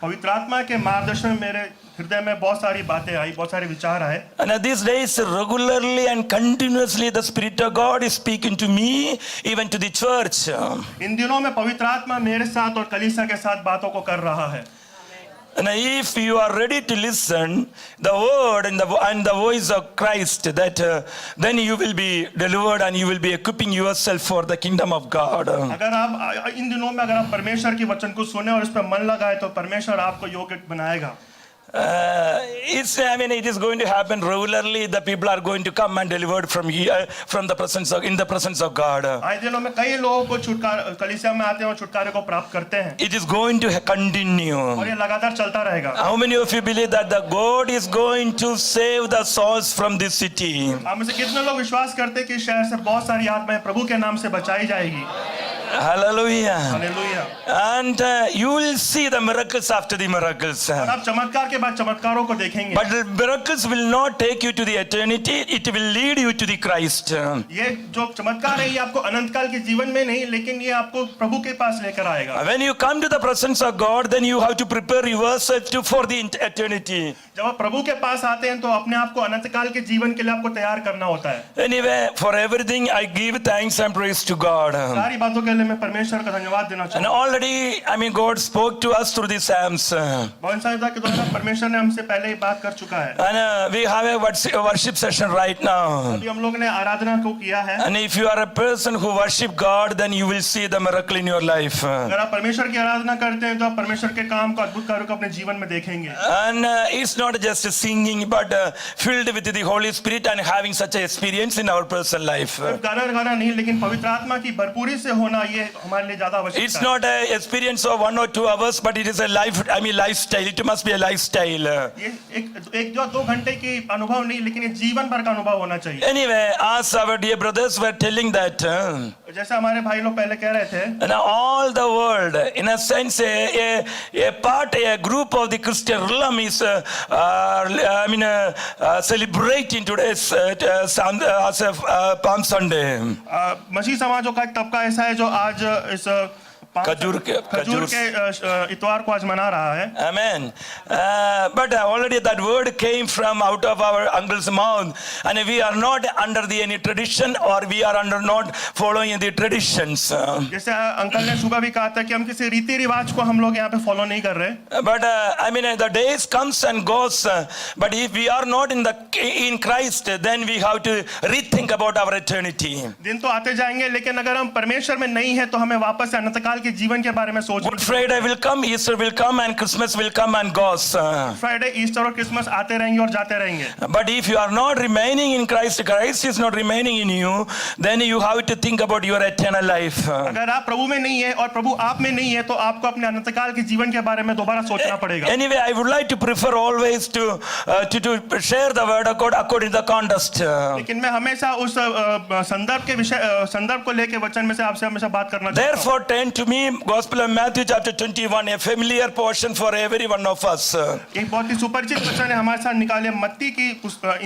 पवित्र आत्मा के मार्गदर्शन में मेरे हृदय में बहुत सारी बातें आई, बहुत सारे विचार आए। And these days, regularly and continuously, the Spirit of God is speaking to me, even to the church. इन दिनों में पवित्र आत्मा मेरे साथ और कलीसिया के साथ बातों को कर रहा है। And if you are ready to listen the word and the voice of Christ, that then you will be delivered and you will be equipping yourself for the kingdom of God. अगर आप इन दिनों में अगर आप परमेश्वर की वचन को सुने और इस पर मन लगाए तो परमेश्वर आपको योग्य बनाएगा। It is going to happen regularly. The people are going to come and delivered from here, from the presence of, in the presence of God. आए दिनों में कई लोगों को छुटकारा कलीसिया में आते हैं और छुटकारे को प्राप्त करते हैं। It is going to continue. और ये लगातार चलता रहेगा। How many of you believe that the God is going to save the souls from this city? आप में से कितने लोग विश्वास करते हैं कि शहर से बहुत सारी आत्माएं प्रभु के नाम से बचाई जाएगी? Hallelujah. Hallelujah. And you will see the miracles after the miracles. और आप चमत्कार के बाद चमत्कारों को देखेंगे। But the miracles will not take you to the eternity. It will lead you to the Christ. ये जो चमत्कार है ये आपको अनंत काल के जीवन में नहीं लेकिन ये आपको प्रभु के पास लेकर आएगा। When you come to the presence of God, then you have to prepare yourself for the eternity. जब आप प्रभु के पास आते हैं तो अपने आप को अनंत काल के जीवन के लिए आपको तैयार करना होता है। Anyway, for everything I give thanks and praise to God. सारी बातों के लिए पहले मैं परमेश्वर का धन्यवाद देना And चाहूँगा। already, I mean, God spoke to us through the Psalms. भजन संहिता के द्वारा परमेश्वर ने हमसे पहले ही बात कर चुका है। And we have a worship session right now. अभी हम लोग ने आराधना को किया है। And if you are a person who worship God, then you will see the miracle in your life. अगर आप परमेश्वर की आराधना करते हैं तो आप परमेश्वर के काम को, अद्भुत कार्यों को अपने जीवन में देखेंगे। And it's not just singing, but filled with the Holy Spirit and having such an experience in our personal life. सिर्फ गाना नहीं, लेकिन पवित्र आत्मा की भरपूरी से होना ये हमारे लिए ज्यादा आवश्यक है। It's not an experience of 1 or 2 hours, but it is a lifestyle. It must be a lifestyle. ये एक जो 2 घंटे की अनुभव नहीं, लेकिन ये जीवन भर का अनुभव होना चाहिए। Anyway, as our dear brothers were telling that, जैसे हमारे भाई लोग पहले कह रहे थे, and all the world, in a sense, a group of the Christian realm is, celebrating today's as a Palm Sunday. मसीह समाजों का एक तबका ऐसा है जो आज इस खजूर के इतवार को आज मना रहा है। Amen. But already that word came from out of our uncle's mouth, and we are not under any tradition, or we are not following the traditions. जैसे अंकल ने सुबह भी कहा था कि हम किसी रीति रिवाज को हम लोग यहाँ पे फॉलो नहीं कर रहे। But the days comes and goes. But if we are not in Christ, then we have to rethink about our eternity. दिन तो आते जाएंगे, लेकिन अगर हम परमेश्वर में नहीं है तो हमें वापस से अनंतकाल के जीवन के बारे में सोचना। Good Friday will come, Easter will come, and Christmas will come and goes. Friday, Easter और क्रिसमस आते रहेंगे और जाते रहेंगे। But if you are not remaining in Christ, Christ is not remaining in you, then you have to think about your eternal life. अगर आप प्रभु में नहीं है और प्रभु आप में नहीं है तो आपको अपने अनंतकाल के जीवन के बारे में दोबारा सोचना पड़ेगा। Anyway, I would like to prefer always to share the word of God according to the context. लेकिन मैं हमेशा उस संदर्भ को लेके वचन में से आपसे हमेशा बात करना चाहता हूँ। Therefore, turn to me, Gospel of Matthew chapter 21, a familiar portion for every one of us. एक बहुत ही सुपरिचित वचन है हमारे साथ निकाले, मत्ती की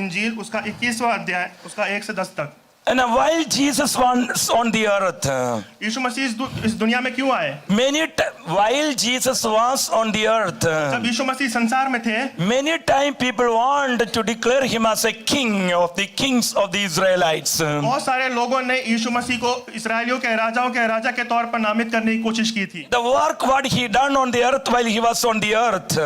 इंजील उसका 21वां अध्याय उसका 1 से 10 तक। And while Jesus was on the earth, यीशु मसीह इस दुनिया में क्यों आए? while Jesus was on the earth, जब यीशु मसीह संसार में थे, many times people want to declare him as a king of the kings of the Israelites. बहुत सारे लोगों ने यीशु मसीह को इस्राएलियों के राजाओं के राजा के तौर पर नामित करने की कोशिश की थी। The work what he done on the earth while he was on the earth.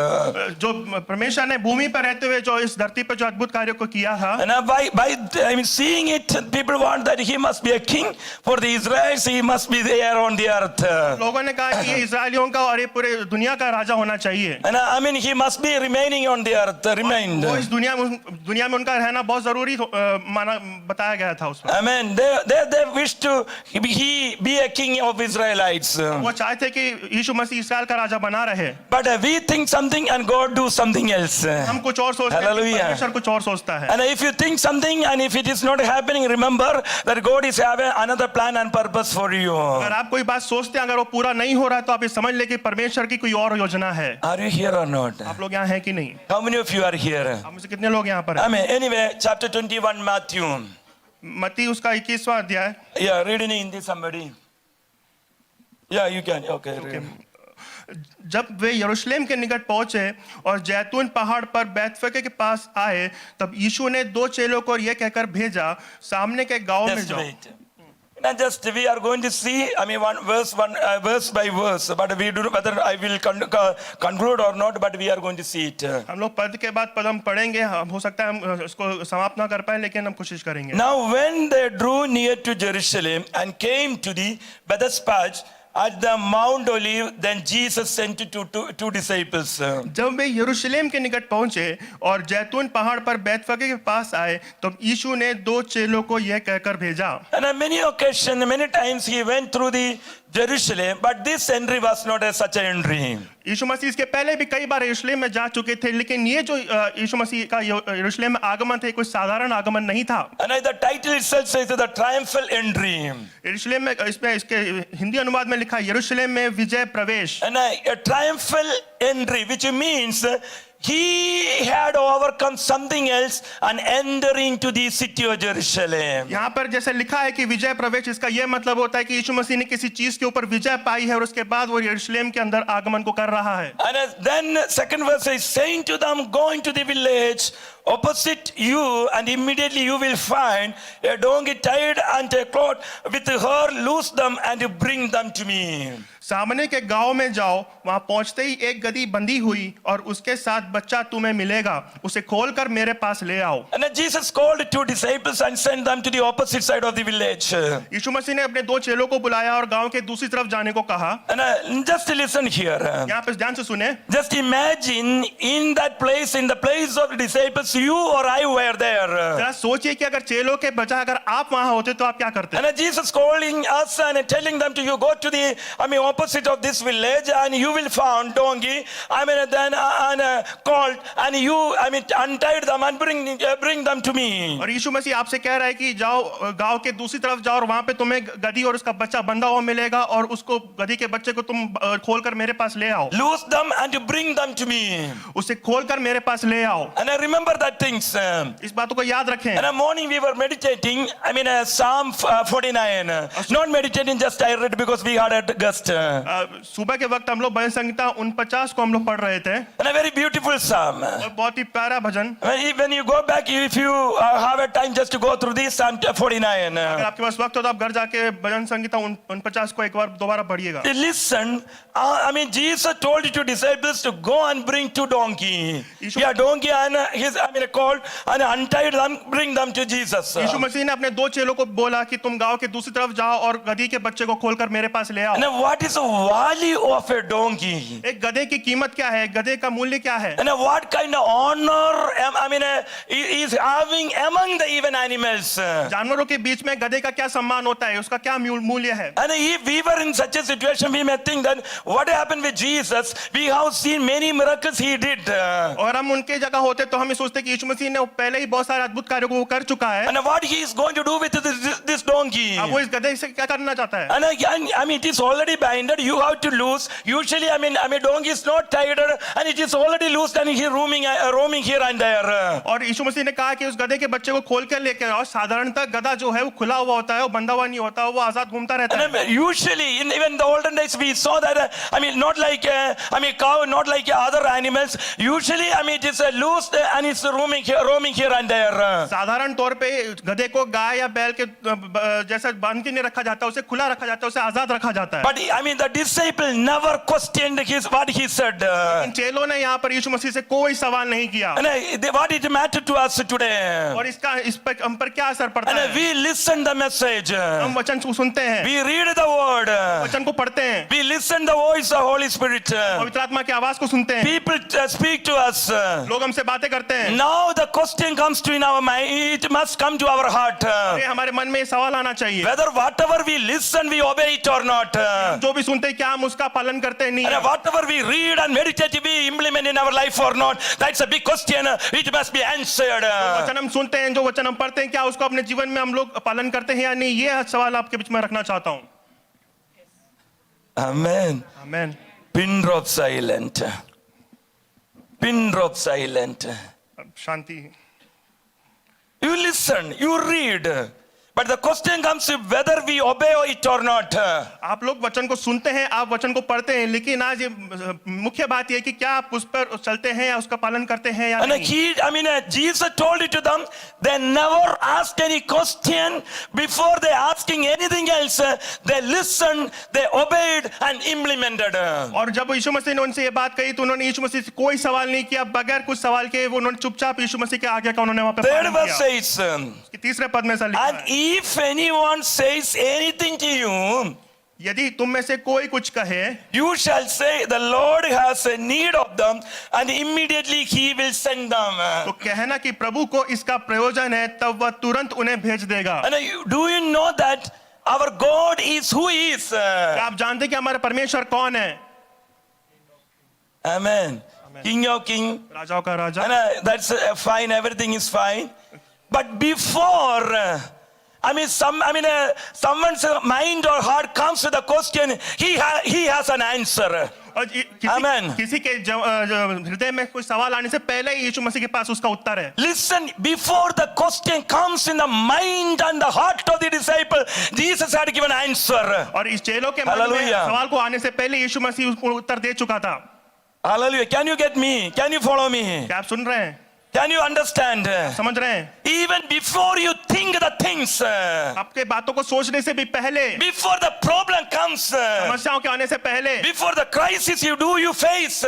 जो परमेश्वर ने भूमि पर रहते हुए जो इस धरती पर जो अद्भुत कार्यों को किया था, And seeing it, people want that he must be a king for the Israelites. He must be there on the earth. लोगों ने कहा कि ये इस्राएलियों का और ये पूरे दुनिया का राजा होना चाहिए। And he must be remaining on the earth. Remained. वो इस दुनिया में उनका रहना बहुत जरूरी माना बताया गया था उसमें। Amen. They wish to be a king of Israelites. वो चाहते कि यीशु मसीह इस्राएल का राजा बना रहे। But we think something and God do something else. हम कुछ और सोचते हैं, परमेश्वर कुछ और सोचता है। And if you think something and if it is not happening, remember that God is having another plan and purpose for you. अगर आप कोई बात सोचते हैं, अगर वो पूरा नहीं हो रहा है तो आप ये समझ ले कि परमेश्वर की कोई और योजना है। Are you here or not? आप लोग यहाँ हैं कि नहीं? How many of you are here? आप में से कितने लोग यहाँ पर हैं? Amen. Anyway, chapter 21 Matthew. मत्ती उसका 21वां अध्याय। Yeah, read in Hindi somebody. Yeah, you can. Okay. Read. जब वे यरूशलेम के निकट पहुंचे और जैतून पहाड़ पर बैतफगे के पास आए, तब यीशु ने 2 चेलों को यह कहकर भेजा, सामने के गांव में Just जाओ। wait. Now just we are going to see, verse by verse, but we do whether I will conclude or not, but we are going to see it. हम लोग पद के बाद पद हम पढ़ेंगे, हो सकता है हम इसको समाप्त ना कर पाए, लेकिन हम कोशिश करेंगे। Now when they drew near to Jerusalem and came to the Bethphage at the Mount Olive, then Jesus sent two disciples. जब वे यरूशलेम के निकट पहुंचे और जैतून पहाड़ पर बैतफगे के पास आए, तब यीशु ने 2 चेलों को यह कहकर भेजा। And on many times he went through the Jerusalem, but this entry was not such an entry. यीशु मसीह इसके पहले भी कई बार यरूशलेम में जा चुके थे, लेकिन ये जो यीशु मसीह का यरूशलेम में आगमन थे, कोई साधारण आगमन नहीं था। And the title itself says the triumphal entry. यरूशलेम में इसमें इसके हिंदी अनुवाद में लिखा है यरूशलेम में विजय प्रवेश। And a triumphal entry, which means he had overcome something else and enter into the city of Jerusalem. यहाँ पर जैसे लिखा है कि विजय प्रवेश, इसका यह मतलब होता है कि यीशु मसीह ने किसी चीज के ऊपर विजय पाई है और उसके बाद वो यरूशलेम के अंदर आगमन को कर रहा है। And then second verse is saying to them, go into the village opposite you, and immediately you will find a donkey tied and a cloth with her, loose them and bring them to me. सामने के गांव में जाओ, वहां पहुंचते ही एक गदही बंधी हुई और उसके साथ बच्चा तुम्हें मिलेगा, उसे खोलकर मेरे पास ले आओ। And then Jesus called two disciples and sent them to the opposite side of the village. यीशु मसीह ने अपने दो चेलों को बुलाया और गांव के दूसरी तरफ जाने को कहा। And just listen here. यहाँ पे ध्यान से सुने। Just imagine in that place, in the place of the disciples, you or I were there. जरा सोचिए कि अगर चेलों के बजाय अगर आप वहां होते तो आप क्या करते? And then Jesus calling us and telling them to you go to the opposite of this village and you will found donkey. Then called and you untied them and bring them to me. और यीशु मसीह आपसे कह रहा है कि जाओ गांव के दूसरी तरफ जाओ और वहां पे तुम्हें गधी और उसका बच्चा बंधा हुआ मिलेगा और उसको गधी के बच्चे को तुम खोलकर मेरे पास ले आओ। Loose them and bring them to me. उसे खोलकर मेरे पास ले आओ। And I remember that things. इस बातों को याद रखें। And in the morning we were meditating. Psalm 49. Not meditating, just I read because we had a guest. सुबह के वक्त हम लोग भजन संहिता 49 को हम लोग पढ़ रहे थे। And a very beautiful psalm. और बहुत ही प्यारा भजन। When you go back, if you have a time just to go through this Psalm 49. अगर आपके पास वक्त हो तो आप घर जाके भजन संहिता 49 को एक बार दोबारा पढ़िएगा। Listen, Jesus told two disciples to go and bring two donkey. Yeah, donkey and his called and untied them, bring them to Jesus. यीशु मसीह ने अपने दो चेलों को बोला कि तुम गांव के दूसरी तरफ जाओ और गधी के बच्चे को खोलकर मेरे पास ले आओ। And what is the value of a donkey? एक गधे की कीमत क्या है? गधे का मूल्य क्या है? And what kind of honor he is having among the even animals? जानवरों के बीच में गधे का क्या सम्मान होता है? उसका क्या मूल्य है? And if we were in such a situation, we may think that what happened with Jesus? We have seen many miracles he did. और हम उनके जगह होते तो हम सोचते कि यीशु मसीह ने पहले ही बहुत सारे अद्भुत कार्यों को कर चुका है। And what he is going to do with this donkey? अब वो इस गधे से क्या करना चाहता है? And it is already binded. You have to loose. Usually, donkey is not tied, and it is already loosed, and he roaming here and there. और यीशु मसीह ने कहा कि उस गधे के बच्चे को खोल कर लेकर आओ। साधारणतः गधा जो है वो खुला हुआ होता है, वो बंधा हुआ नहीं होता, वो आजाद घूमता रहता है। Usually, in even the olden days, we saw that. Not like cow, not like other animals. Usually, it is loosed and it's roaming here and there. साधारण तौर पे गधे को गाय या बैल के जैसा बांध के नहीं रखा जाता, उसे खुला रखा जाता है, उसे आजाद रखा जाता है। But the disciple never questioned what he said. इन चेलों ने यहाँ पर यीशु मसीह से कोई सवाल नहीं किया। What it matter to us today? और इसका इस पर हम पर क्या असर पड़ता है? We listen the message. हम वचन को सुनते हैं, We read the word. वचन को पढ़ते हैं, We listen the voice of Holy Spirit. पवित्र आत्मा की आवाज को सुनते हैं, People speak to us. लोग हमसे बातें करते हैं। Now the question comes to in our mind. It must come to our heart. ये हमारे मन में ये सवाल आना चाहिए, Whether whatever we listen, we obey it or not. जो भी सुनते हैं क्या हम उसका पालन करते हैं? नहीं। And whatever we read and meditate, we implement in our life or not. That's a big question. It must be answered. वचन हम सुनते हैं, जो वचन हम पढ़ते हैं, क्या उसको अपने जीवन में हम लोग पालन करते हैं या नहीं? ये सवाल आपके बीच में रखना चाहता हूँ। Amen. आमीन। Pin drop silent. Pin drop silent. Shanti. You listen, you read. But the question comes to whether we obey it or not. आप लोग वचन को सुनते हैं, आप वचन को पढ़ते हैं, लेकिन आज ये मुख्य बात ये है कि क्या आप उस पर चलते हैं या उसका पालन करते हैं या And नहीं? Jesus told it to them. They never asked any question before they asking anything else. They listened, they obeyed and implemented. और जब यीशु मसीह ने उनसे ये बात कही तो उन्होंने यीशु मसीह से कोई सवाल नहीं किया, बगैर कुछ सवाल के वो उन्होंने चुपचाप यीशु मसीह के आगे का उन्होंने वहां पे Third पालन verse किया। says, तीसरे पद में ऐसा लिखा and है, if anyone says anything to you, यदि तुम में से कोई कुछ कहे, you shall say the Lord has a need of them, and immediately he will send them. तो कहना कि प्रभु को इसका प्रयोजन है, तब वह तुरंत उन्हें भेज देगा। And do you know that our God is who he is? क्या आप जानते हैं कि हमारे परमेश्वर कौन है? Amen. King of king. राजाओं का राजा। And that's fine, everything is fine. But before, someone's mind or heart comes with a question, he has an answer. और Amen. किसी के हृदय में कोई सवाल आने से पहले ही यीशु मसीह के पास उसका उत्तर है। Listen, before the question comes in the mind and the heart of the disciple, Jesus had given answer. और इस चेलों के मन में Hallelujah. सवाल को आने से पहले यीशु मसीह उसको उत्तर दे चुका था। Hallelujah. Can you get me? Can you follow me? क्या आप सुन रहे हैं? Can you understand? समझ रहे हैं? Even before you think the things, आपके बातों को सोचने से भी पहले, before the problem comes, समस्याओं के आने से पहले, before the crisis you face,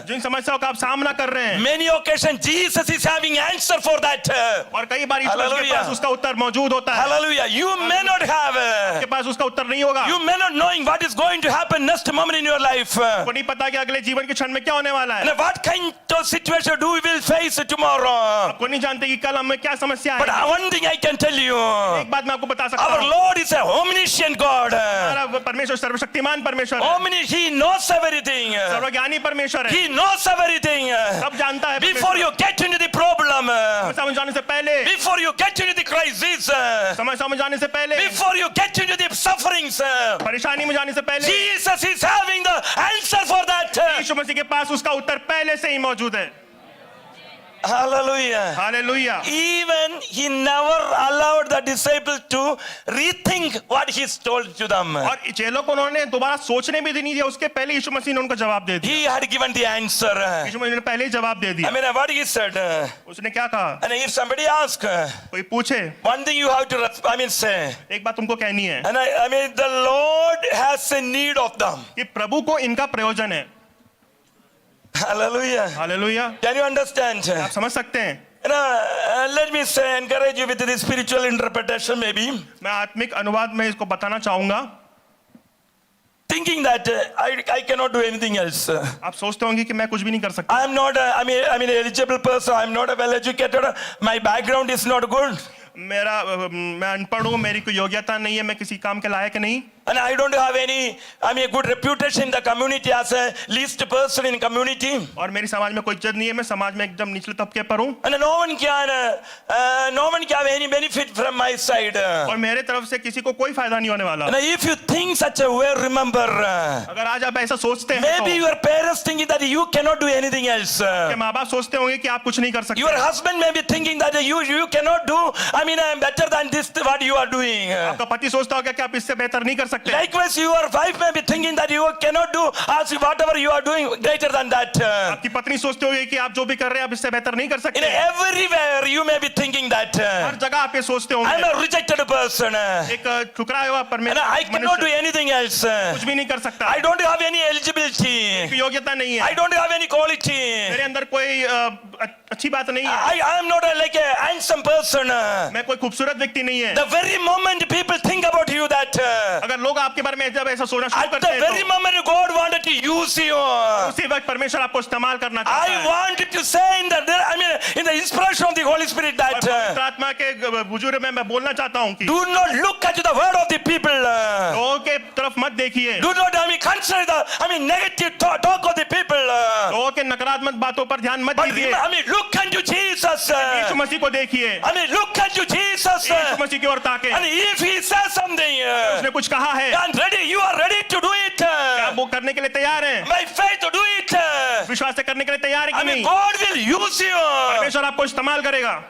जिन समस्याओं का आप सामना कर रहे हैं, many occasions Jesus is having answer for that. और कई बार यीशु मसीह के Hallelujah. पास उसका उत्तर मौजूद होता है, Hallelujah. You may not have, आपके पास उसका उत्तर नहीं होगा, you may not knowing what is going to happen next moment in your life. आपको नहीं पता कि अगले जीवन के क्षण में क्या होने वाला है, And what kind of situation do we will face tomorrow? आपको नहीं जानते कि कल हमें क्या समस्या But है। one thing I can tell you, एक बात मैं आपको बता सकता our हूँ, Lord is a omniscient God. हमारा परमेश्वर सर्वशक्तिमान परमेश्वर है, He knows everything. सर्वज्ञानी परमेश्वर है, He knows everything. सब जानता है। Before you get into the problem, समस्या में जाने से पहले, before you get into the crisis, समस्या में जाने से पहले, before you get into the sufferings, परेशानी में जाने से पहले, Jesus is having the answer for that. यीशु मसीह के पास उसका उत्तर पहले से ही मौजूद है। Hallelujah. Hallelujah. Even he never allowed the disciples to rethink what he's told to them. और चेलों को उन्होंने दोबारा सोचने भी नहीं दिया, उसके पहले यीशु मसीह ने उनको जवाब दे दिया। He had given the answer. यीशु मसीह ने पहले ही जवाब दे I दिया। mean, what he said. उसने क्या कहा? And if somebody asks, कोई पूछे, one thing you have to, say. एक बात तुमको कहनी है And I mean, the Lord has a need of them. कि प्रभु को इनका प्रयोजन है। Hallelujah. Hallelujah. Can you understand? आप समझ सकते हैं? Let me say, encourage you with the spiritual interpretation maybe. मैं आत्मिक अनुवाद में इसको बताना चाहूंगा। Thinking that I cannot do anything else. आप सोचते होंगे कि मैं कुछ भी नहीं कर सकता। I am not, I mean, an eligible person. I am not a well educated. My background is not good. मैं अनपढ़ हूँ, मेरी कोई योग्यता नहीं है, मैं किसी काम के लायक नहीं। And I don't have any, I mean, a good reputation in the community as a least person in community. और मेरी समाज में कोई इज्जत नहीं है, मैं समाज में एकदम निचले तबके पर हूँ। And no one can have any benefit from my side. और मेरे तरफ से किसी को कोई फायदा नहीं होने वाला। And if you think such a way, remember, अगर आज आप ऐसा सोचते हैं, maybe your parents thinking that you cannot do anything else. तो माँ बाप सोचते होंगे कि आप कुछ नहीं कर सकते। Your husband may be thinking that you cannot do, I mean, I am better than this, what you are doing. आपका पति सोचता होगा कि आप इससे बेहतर नहीं कर सकते। Likewise, your wife may be thinking that you cannot do as whatever you are doing greater than that. आपकी पत्नी सोचते होगी कि आप जो भी कर रहे हैं आप इससे बेहतर नहीं कर सकते। In everywhere, you may be thinking that हर जगह आप ये सोचते I am होंगे। a rejected person. एक ठुकराया हुआ And परमेश्वर I cannot do anything else. कुछ भी नहीं कर सकता। I don't have any eligibility. कोई योग्यता नहीं है। I don't have any quality. मेरे अंदर कोई अच्छी बात नहीं है। I am not like a handsome person. मैं कोई खूबसूरत व्यक्ति नहीं है। The very moment people think about you that अगर लोग आपके बारे में जब ऐसा सोचना शुरू at करते the हैं very तो moment God wanted to use you. उसी वक्त परमेश्वर आपको इस्तेमाल करना चाहता I है। wanted to say in the inspiration of the Holy Spirit और that पवित्र आत्मा के बुजुर्ग में मैं बोलना चाहता हूँ कि do not look at the word of the people. लोगों के तरफ मत देखिए। Do not consider the negative talk of the people. लोगों के नकारात्मक बातों पर ध्यान मत But दीजिए। look unto Jesus. यीशु मसीह को देखिए। Look unto Jesus. यीशु मसीह की ओर ताके। And if he says something, उसने कुछ कहा है, and you are ready to do it. आप वो करने के लिए तैयार हैं? By faith to do it. विश्वास से करने के लिए तैयार है कि नहीं? God will use you. परमेश्वर आपको इस्तेमाल करेगा।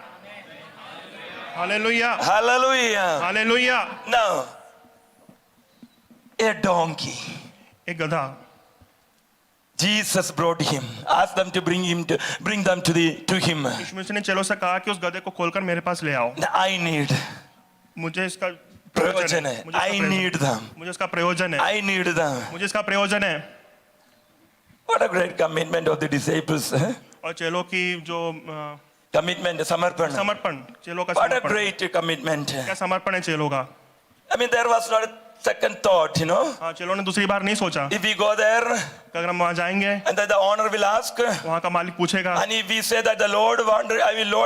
Hallelujah, Hallelujah. Hallelujah. Now, a donkey. एक गधा, Jesus brought him, asked them to bring them to him. यीशु मसीह ने चेलों से कहा कि उस गधे को खोलकर मेरे पास ले आओ। I need, मुझे इसका प्रयोजन है. मुझे इसका I प्रयोजन- need them. मुझे इसका प्रयोजन है। I need them. मुझे इसका प्रयोजन है। What a great commitment of the disciples. और चेलों की जो Commitment, samarpan. समर्पण, चेलों का What a समर्पण, great commitment. क्या समर्पण है चेलों का? I mean, there was not a second thought, हाँ, चेलों ने दूसरी बार नहीं सोचा If we go there, कि अगर हम वहाँ जाएंगे, and then the owner will ask, वहाँ का मालिक पूछेगा, and if we say that the Lord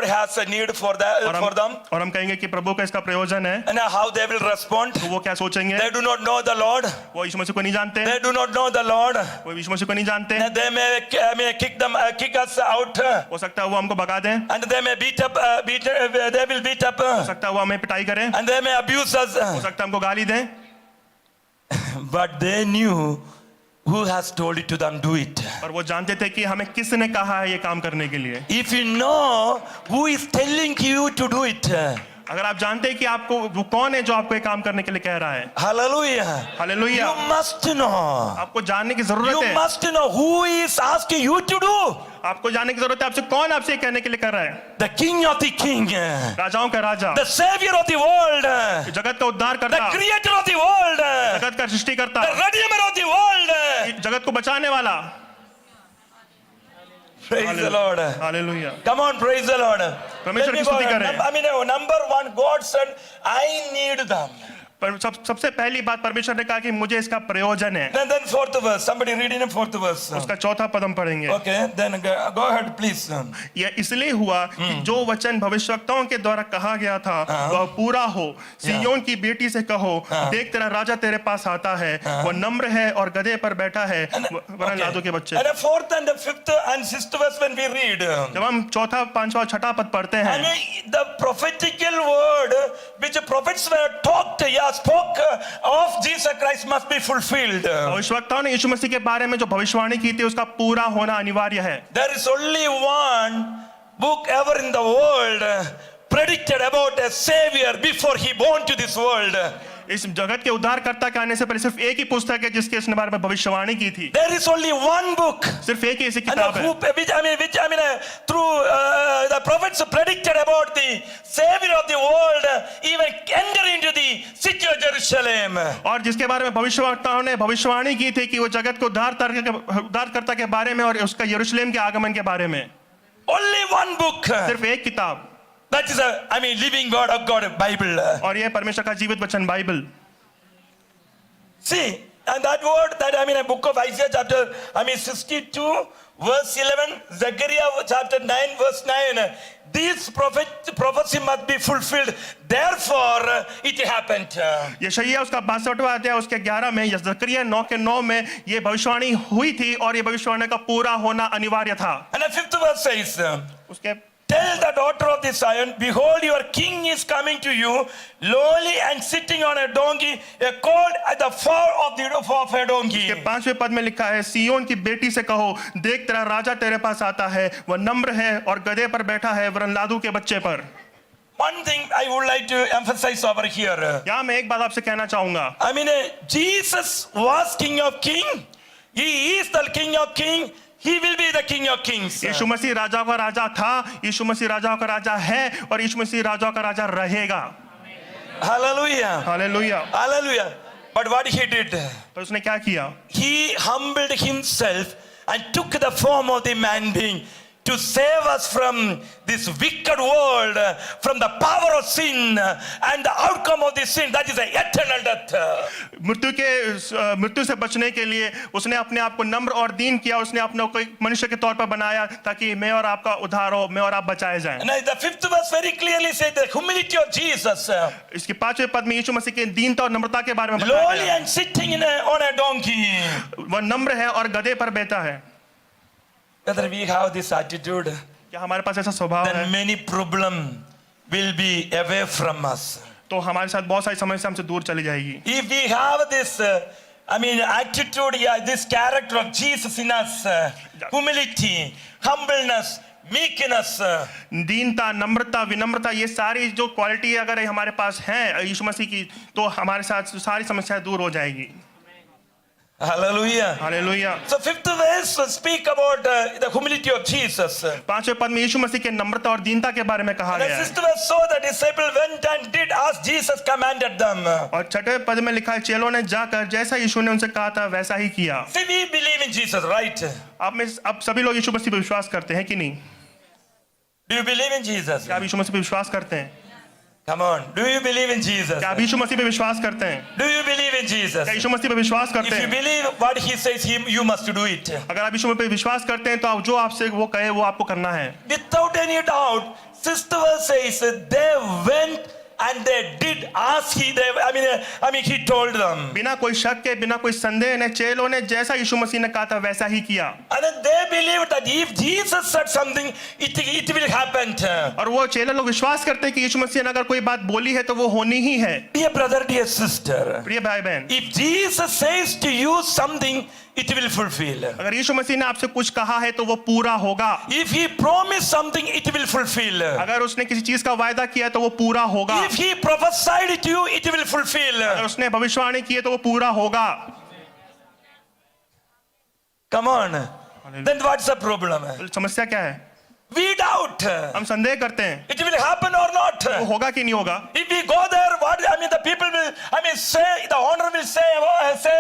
has a need for them, और हम कहेंगे कि प्रभु का इसका प्रयोजन है, and how they will respond. तो वो क्या सोचेंगे? They do not know the Lord. वो यीशु मसीह को नहीं जानते, They do not know the Lord. वो यीशु मसीह को नहीं जानते। They may kick us out, हो सकता है वो हमको भगा दें, and they may they will beat up, हो सकता है वो हमें पिटाई करें, and they may abuse हो us. सकता है हमको गाली दें, But they knew who has told it to them, do it. और वो जानते थे कि हमें किसने कहा है ये काम करने के लिए। If you know who is telling you to do it, अगर आप जानते हैं कि आपको वो कौन है जो आपको ये काम करने के लिए कह रहा है, Hallelujah. Hallelujah, You must know. आपको जानने की जरूरत You है, must know who is asking you to do. आपको जानने की जरूरत है आपसे कौन आपसे ये कहने के लिए कर रहा है। The King of the King, राजाओं का राजा, the Savior of the world, जगत का उद्धार the करता, Creator of the world, जगत का सृष्टि करता, the Redeemer of the world. जगत को बचाने वाला। Praise the Lord. Hallelujah, Come on, praise the Lord. परमेश्वर की स्तुति करें। I mean, number one, God said, I need them. पर सबसे पहली बात परमेश्वर ने कहा कि मुझे इसका प्रयोजन है। Then fourth verse. Somebody read in the fourth verse. उसका चौथा पद हम पढ़ेंगे। Okay, then go ahead, please. यह इसलिए हुआ कि जो वचन भविष्यवक्ताओं के द्वारा कहा गया था वह पूरा हो। सिय्योन की बेटी से कहो, देख तेरा राजा तेरे पास आता है, वह नम्र है और गधे पर बैठा है, वरन लादों के बच्चे। And the fourth and the fifth and sixth verse when we read. जब हम चौथा, पांचवा, छठा पद पढ़ते I हैं, mean, the prophetical word which the prophets were talked, spoke of Jesus Christ must be fulfilled. भविष्यवक्ताओं ने यीशु मसीह के बारे में जो भविष्यवाणी की थी उसका पूरा होना अनिवार्य है। There is only one book ever in the world predicted about a savior before he born to this world. इस जगत के उद्धारकर्ता के आने से पहले सिर्फ एक ही पुस्तक है जिसके इसने बारे में भविष्यवाणी की थी। There is only one book. सिर्फ एक ही ऐसी And किताब है which through the prophets predicted about the savior of the world even enter into the city of Jerusalem. और जिसके बारे में भविष्यवक्ताओं ने भविष्यवाणी की थी कि वो जगत को उद्धारकर्ता के बारे में और उसका यरूशलेम के आगमन के बारे में। Only one book. सिर्फ एक किताब, That is living God of God, Bible. और ये परमेश्वर का जीवित वचन Bible. See, and that word that a book of Isaiah chapter 62 verse 11, Zechariah chapter 9 verse 9. This prophecy must be fulfilled. Therefore, it happened. यशायाह उसका 62वां अध्याय उसके 11 में, जकरिया 9 के 9 में ये भविष्यवाणी हुई थी और ये भविष्यवाणी का पूरा होना अनिवार्य था। And the fifth verse says, उसके tell the daughter of the Zion, behold, your king is coming to you, lowly and sitting on a donkey, a colt at the fall of a donkey. के 5वें पद में लिखा है, सिय्योन की बेटी से कहो, देख तेरा राजा तेरे पास आता है, वह नम्र है और गधे पर बैठा है, वरन लादू के बच्चे पर। One thing I would like to emphasize over here. यहाँ मैं एक बात आपसे कहना चाहूंगा। Jesus was King of Kings. He is the King of Kings. He will be the King of Kings. यीशु मसीह राजाओं का राजा था, यीशु मसीह राजाओं का राजा है और यीशु मसीह राजाओं का राजा रहेगा। Hallelujah. Hallelujah. Hallelujah. But what he did? तो उसने क्या किया? He humbled himself and took the form of the man being to save us from this wicked world, from the power of sin and the outcome of this sin, that is an eternal death. मृत्यु से बचने के लिए उसने अपने आप को नम्र और दीन किया, उसने अपने को एक मनुष्य के तौर पर बनाया ताकि मैं और आपका उद्धार हो, मैं और आप बचाए जाएं। And the fifth verse very clearly says the humility of Jesus. इसके 5वें पद में यीशु मसीह के दीनता और नम्रता के बारे में बताया Lowly गया। and sitting on a donkey. वह नम्र है और गधे पर बैठा है। Whether we have this attitude, क्या हमारे पास ऐसा स्वभाव है? then many problems will be away from us. तो हमारे साथ बहुत सारी समस्या हमसे दूर चली जाएगी। If we have this attitude, this character of Jesus in us, humility, humbleness, meekness, दीनता, नम्रता, विनम्रता, ये सारी जो क्वालिटी अगर हमारे पास है यीशु मसीह की, तो हमारे साथ सारी समस्याएं दूर हो जाएगी। Hallelujah. Hallelujah. So fifth verse speak about the humility of Jesus. 5वें पद में यीशु मसीह के नम्रता और दीनता के बारे में कहा And the गया है। sixth verse, so the disciples went and did as Jesus commanded them. और 6वें पद में लिखा है, चेलों ने जाकर जैसा यीशु ने उनसे कहा था वैसा ही किया। See, we believe in Jesus, right? अब सभी लोग यीशु मसीह पर विश्वास करते हैं कि नहीं? Do you believe in Jesus? क्या आप यीशु मसीह पर विश्वास करते हैं? Come on. Do you believe in Jesus? क्या आप यीशु मसीह पर विश्वास करते हैं? Do you believe in Jesus? क्या यीशु मसीह पर विश्वास करते If you हैं? believe what he says, you must do it. अगर आप यीशु पर विश्वास करते हैं तो आप जो आपसे वो कहे वो आपको करना है। Without any doubt, sister says they went and they did as he told them. बिना कोई शक के, बिना कोई संदेह ने, चेलों ने जैसा यीशु मसीह ने कहा था वैसा ही किया। And then they believed that if Jesus said something, it will happen. और वो चेले लोग विश्वास करते हैं कि यीशु मसीह ने अगर कोई बात बोली है तो वो होनी ही है। Dear brother, dear sister, प्रिय भाई बहन, if Jesus says to you something, it will fulfill. अगर यीशु मसीह ने आपसे कुछ कहा है तो वो पूरा होगा। If he promised something, it will fulfill. अगर उसने किसी चीज का वायदा किया है तो वो पूरा होगा। If he prophesied to you, it will fulfill. अगर उसने भविष्यवाणी की है तो वो पूरा होगा। Come on. Then what's the problem? समस्या क्या है? We doubt. हम संदेह करते हैं It will happen or not. वो होगा कि नहीं होगा। If we go there, what the people will, say, the owner will say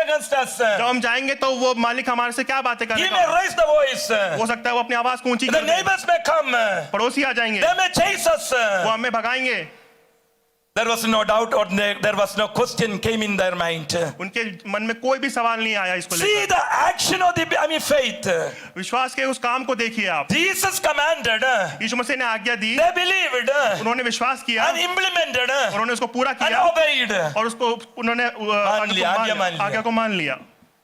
against us. जब हम जाएंगे तो वो मालिक हमारे से क्या बातें He may करेगा? raise the voice. हो सकता है वो अपनी आवाज को ऊंची The कर दे। neighbors may come. पड़ोसी आ जाएंगे, They may chase us. वो हमें भगाएंगे। There was no doubt or there was no question came in their mind. उनके मन में कोई भी सवाल नहीं आया इसको See लेकर। the action of the faith. विश्वास के उस काम को देखिए आप। Jesus commanded. यीशु मसीह ने आज्ञा दी, They believed उन्होंने विश्वास किया and implemented और उन्होंने उसको पूरा and किया obeyed. और उसको उन्होंने आज्ञा को मान लिया।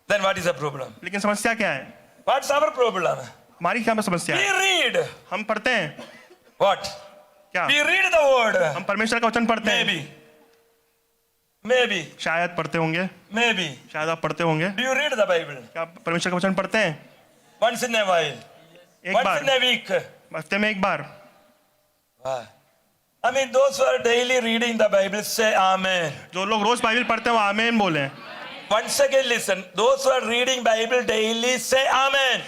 Then what is the problem? लेकिन समस्या क्या है? What's our problem? हमारी क्या समस्या We है? read. हम पढ़ते हैं What? क्या? We read the word. हम परमेश्वर का वचन पढ़ते हैं। Maybe. शायद पढ़ते होंगे, Maybe. शायद आप पढ़ते होंगे। Do you read the Bible? क्या आप परमेश्वर का वचन पढ़ते हैं? Once in a while. एक Once bar, in a week. हफ्ते में एक बार। I mean, those who are daily reading the Bible say Amen. जो लोग रोज बाइबल पढ़ते हैं वो आमीन बोले। Once again, listen. Those who are reading Bible daily say Amen.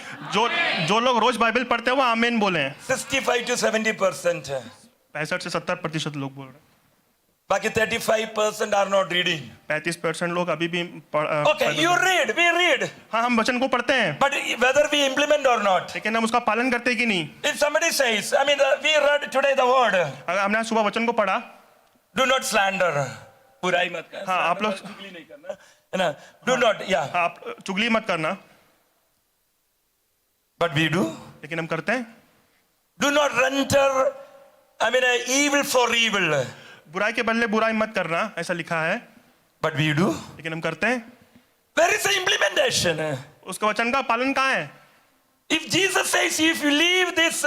जो लोग रोज बाइबल पढ़ते हैं वो आमीन बोले। 65 to 70%. 65 से 70% लोग बोल रहे हैं। बाकी 35% are not reading. 35% लोग अभी भी Okay, you read, we read. हाँ, हम वचन को पढ़ते हैं, But whether we implement or not. लेकिन हम उसका पालन करते हैं कि नहीं। If somebody says, we read today the word. अगर हमने आज सुबह वचन को पढ़ा, Do not slander. बुराई मत कर। हाँ, आप लोग चुगली नहीं करना, है ना? Do not, yeah. आप चुगली मत करना, But we do. लेकिन हम करते हैं। Do not render, evil for evil. बुराई के बदले बुराई मत करना, ऐसा लिखा है, But we do. लेकिन हम करते हैं। Where is the implementation? उसका वचन का पालन कहाँ है? If Jesus says, if you leave this,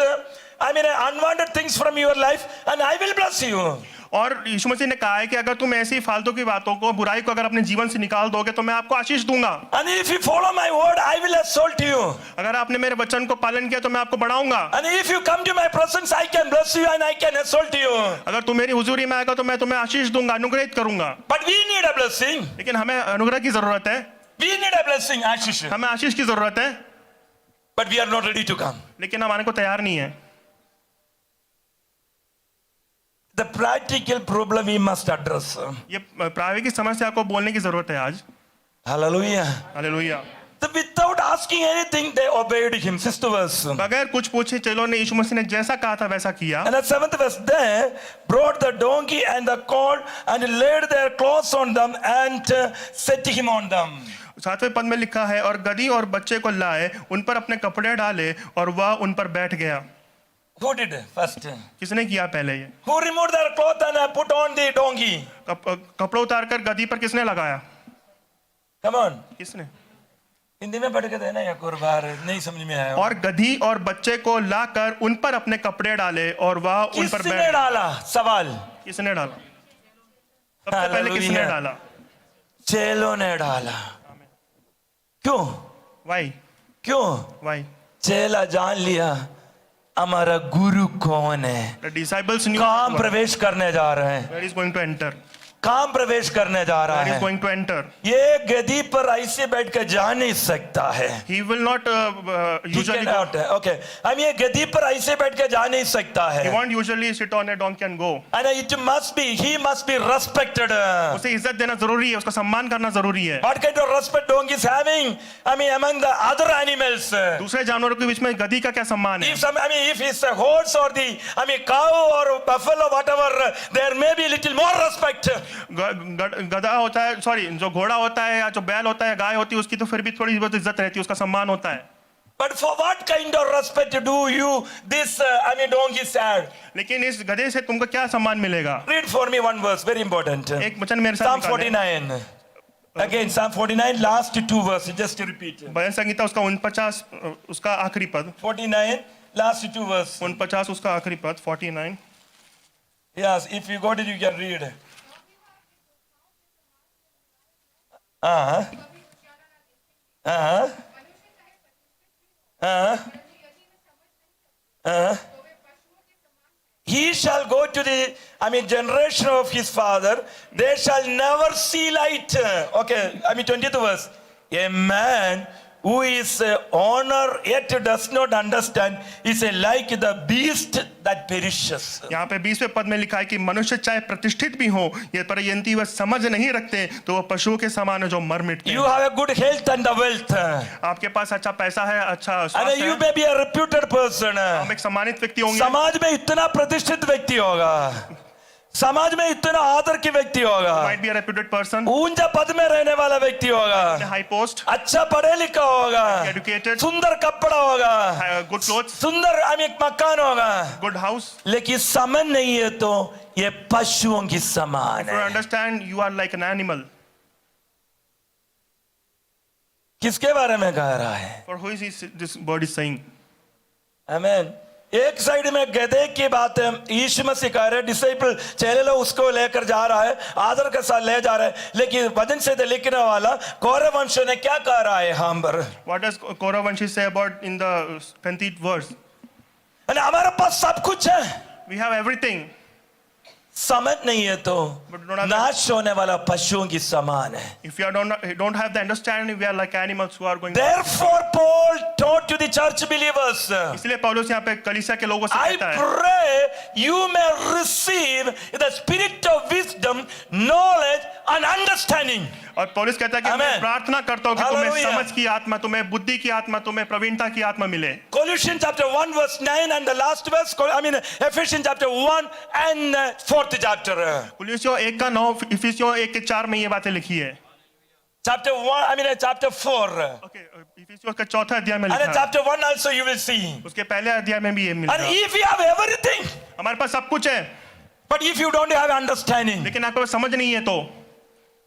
unwanted things from your life, and I will bless you. और यीशु मसीह ने कहा है कि अगर तुम ऐसी फालतू की बातों को, बुराई को अगर अपने जीवन से निकाल दोगे तो मैं आपको आशीष दूंगा। And if you follow my word, I will exalt you. अगर आपने मेरे वचन को पालन किया तो मैं आपको बढ़ाऊंगा। And if you come to my presence, I can bless you and I can exalt you. अगर तुम मेरी हुजूरी में आएगा तो मैं तुम्हें आशीष दूंगा, अनुग्रहित करूंगा। But we need a blessing. लेकिन हमें अनुग्रह की जरूरत है, We need a blessing, Ashish. हमें आशीष की जरूरत है, But we are not ready to come. लेकिन हम आने को तैयार नहीं है। The practical problem we must address. ये प्रायोगिक समस्या को बोलने की जरूरत है आज। Hallelujah. Hallelujah. So without asking anything, they obeyed him. 6th verse. बगैर कुछ पूछे चलो ने यीशु मसीह ने जैसा कहा था वैसा किया। And the 7th verse, they brought the donkey and the colt and laid their clothes on them and set him on them. 7वें पद में लिखा है, और गधी और बच्चे को लाए, उन पर अपने कपड़े डाले और वह उन पर बैठ गया। Who did first? किसने किया पहले ये? Who removed their cloth and put on the donkey? कपड़े उतारकर गधी पर किसने लगाया? Come on. किसने? हिंदी में पढ़ के देना एक और बार, नहीं समझ में आया। और गधी और बच्चे को लाकर उन पर अपने कपड़े डाले और वह उन पर किसने बैठ। डाला? सवाल। किसने डाला? सबसे पहले किसने डाला? चेलों ने डाला। क्यों? वाई क्यों? वाई चेला जान लिया हमारा गुरु कौन है, The disciples knew कहाँ प्रवेश करने जा रहे हैं, where is going to enter, कहाँ प्रवेश करने जा रहा where is है। going to enter. ये गधी पर ऐसे बैठ कर जा नहीं सकता है। He will not usually go. Okay, हम ये गधी पर ऐसे बैठ कर जा नहीं सकता He है। won't usually sit on a donkey and go. And he must be respected. उसे इज्जत देना जरूरी है, उसका सम्मान करना जरूरी है। What kind of respect donkey is having? Among the other animals. दूसरे जानवरों के बीच में गधी का क्या सम्मान है? If it's a horse or cow or buffalo, whatever, there may be little more respect. गधा होता है, सॉरी, जो घोड़ा होता है या जो बैल होता है, गाय होती है, उसकी तो फिर भी थोड़ी बहुत इज्जत रहती है, उसका सम्मान होता है। But for what kind of respect do you this donkey sad? लेकिन इस गधे से तुमको क्या सम्मान मिलेगा? Read for me one verse, very important. एक वचन मेरे साथ Psalm निकालें। 49. Again, Psalm 49, last 2 verses, just to repeat. भजन संगीता उसका 49 उसका आखिरी पद, 49, last 2 verses. 49 उसका आखिरी पद, 49। Yes, if you got it, you can read. He shall go to the, generation of his father. They shall never see light. Okay, 20th verse. A man who is honor yet does not understand is like the beast that perishes. यहाँ पे 20वें पद में लिखा है कि मनुष्य चाहे प्रतिष्ठित भी हो ये परंतु वह समझ नहीं रखते तो वह पशुओं के समान है जो मर मिटते You हैं। have a good health and the wealth. आपके पास अच्छा पैसा है, अच्छा And स्वास्थ्य you है, may be a reputed person. आप एक सम्मानित व्यक्ति होंगे, समाज में इतना प्रतिष्ठित व्यक्ति होगा, समाज में इतना आदर की व्यक्ति होगा, might be a reputed person, ऊंचा पद में रहने वाला व्यक्ति होगा, high post, अच्छा पढ़े लिखा होगा, educated, सुंदर कपड़ा होगा, good clothes, सुंदर एक मकान होगा, good house. लेकिन समझ नहीं है तो ये पशुओं की समान You है। understand you are like an animal. किसके बारे में कह रहा है? For who is this word is saying? आमीन। एक साइड में गधे की बात है, यीशु मसीह कह रहे डिसाइपल चेले लोग उसको लेकर जा रहा है, आदर के साथ ले जा रहे हैं, लेकिन वचन से लिखने वाला कौरव वंश ने क्या कह रहा है हम पर? What does Kauravanshi say about in the 20th verse? हमारे पास सब कुछ है, We have everything. समझ नहीं है तो But don't have नाश होने वाला पशुओं की समान है। If you don't have the understanding, we are like animals who are going. Therefore Paul taught to the church believers, इसलिए पौलुस यहाँ पे कलीसिया के लोगों से I कहता है, pray you may receive the spirit of wisdom, knowledge and understanding. और पौलुस कहता है कि Amen. मैं प्रार्थना करता हूँ कि तुम्हें Hallelujah. समझ की आत्मा, तुम्हें बुद्धि की आत्मा, तुम्हें प्रवीणता की आत्मा मिले। Colossians chapter 1 verse 9 and the last verse, Ephesians chapter 1 and 4th chapter. कुलिसियों 1:9, इफिसियों 1:4 में ये बातें लिखी है। Chapter 1, chapter 4. ओके, इफिसियों का 4था अध्याय में And लिखा in है। chapter 1 also you will see. उसके पहले अध्याय में भी ये मिल And रहा है। if you have everything, हमारे पास सब कुछ है, but if you don't have understanding, लेकिन आपको समझ नहीं है तो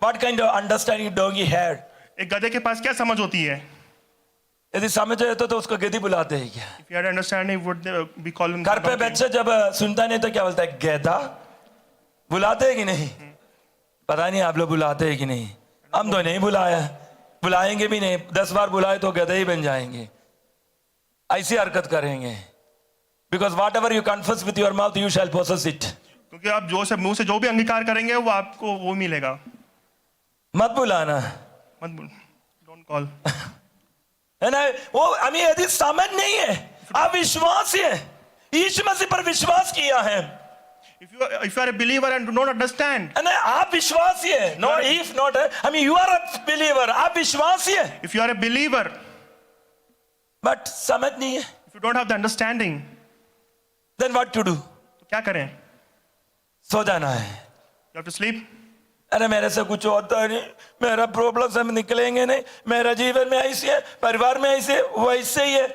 what kind of understanding donkey had? एक गधे के पास क्या समझ होती है? यदि समझ है तो उसको गधी बुलाते हैं क्या? If you had understanding, would we call him? घर पे बच्चा जब सुनता नहीं तो क्या बोलता है? गधा बुलाते हैं कि नहीं? पता नहीं आप लोग बुलाते हैं कि नहीं? हम तो नहीं बुलाया, बुलाएंगे भी नहीं। 10 बार बुलाए तो गधे ही बन जाएंगे, ऐसी हरकत करेंगे। Because whatever you confess with your mouth, you shall possess it. क्योंकि आप मुंह से जो भी अंगीकार करेंगे वो आपको वो मिलेगा। मत बुलाना, मत बोल, don't call. है ना? वो हमें यदि समझ नहीं है, आप विश्वास है, यीशु मसीह पर विश्वास किया है, If you are a believer and do not understand, है ना? आप विश्वास है, no if not, you are a believer, आप विश्वास है, if you are a believer, but समझ नहीं है, if you don't have the understanding, then what to do? तो क्या करें? सो जाना है। You have to sleep. अरे मेरे से कुछ होता नहीं, मेरा प्रॉब्लम से हम निकलेंगे नहीं, मेरा जीवन में ऐसी है, परिवार में ऐसे वैसे ही है।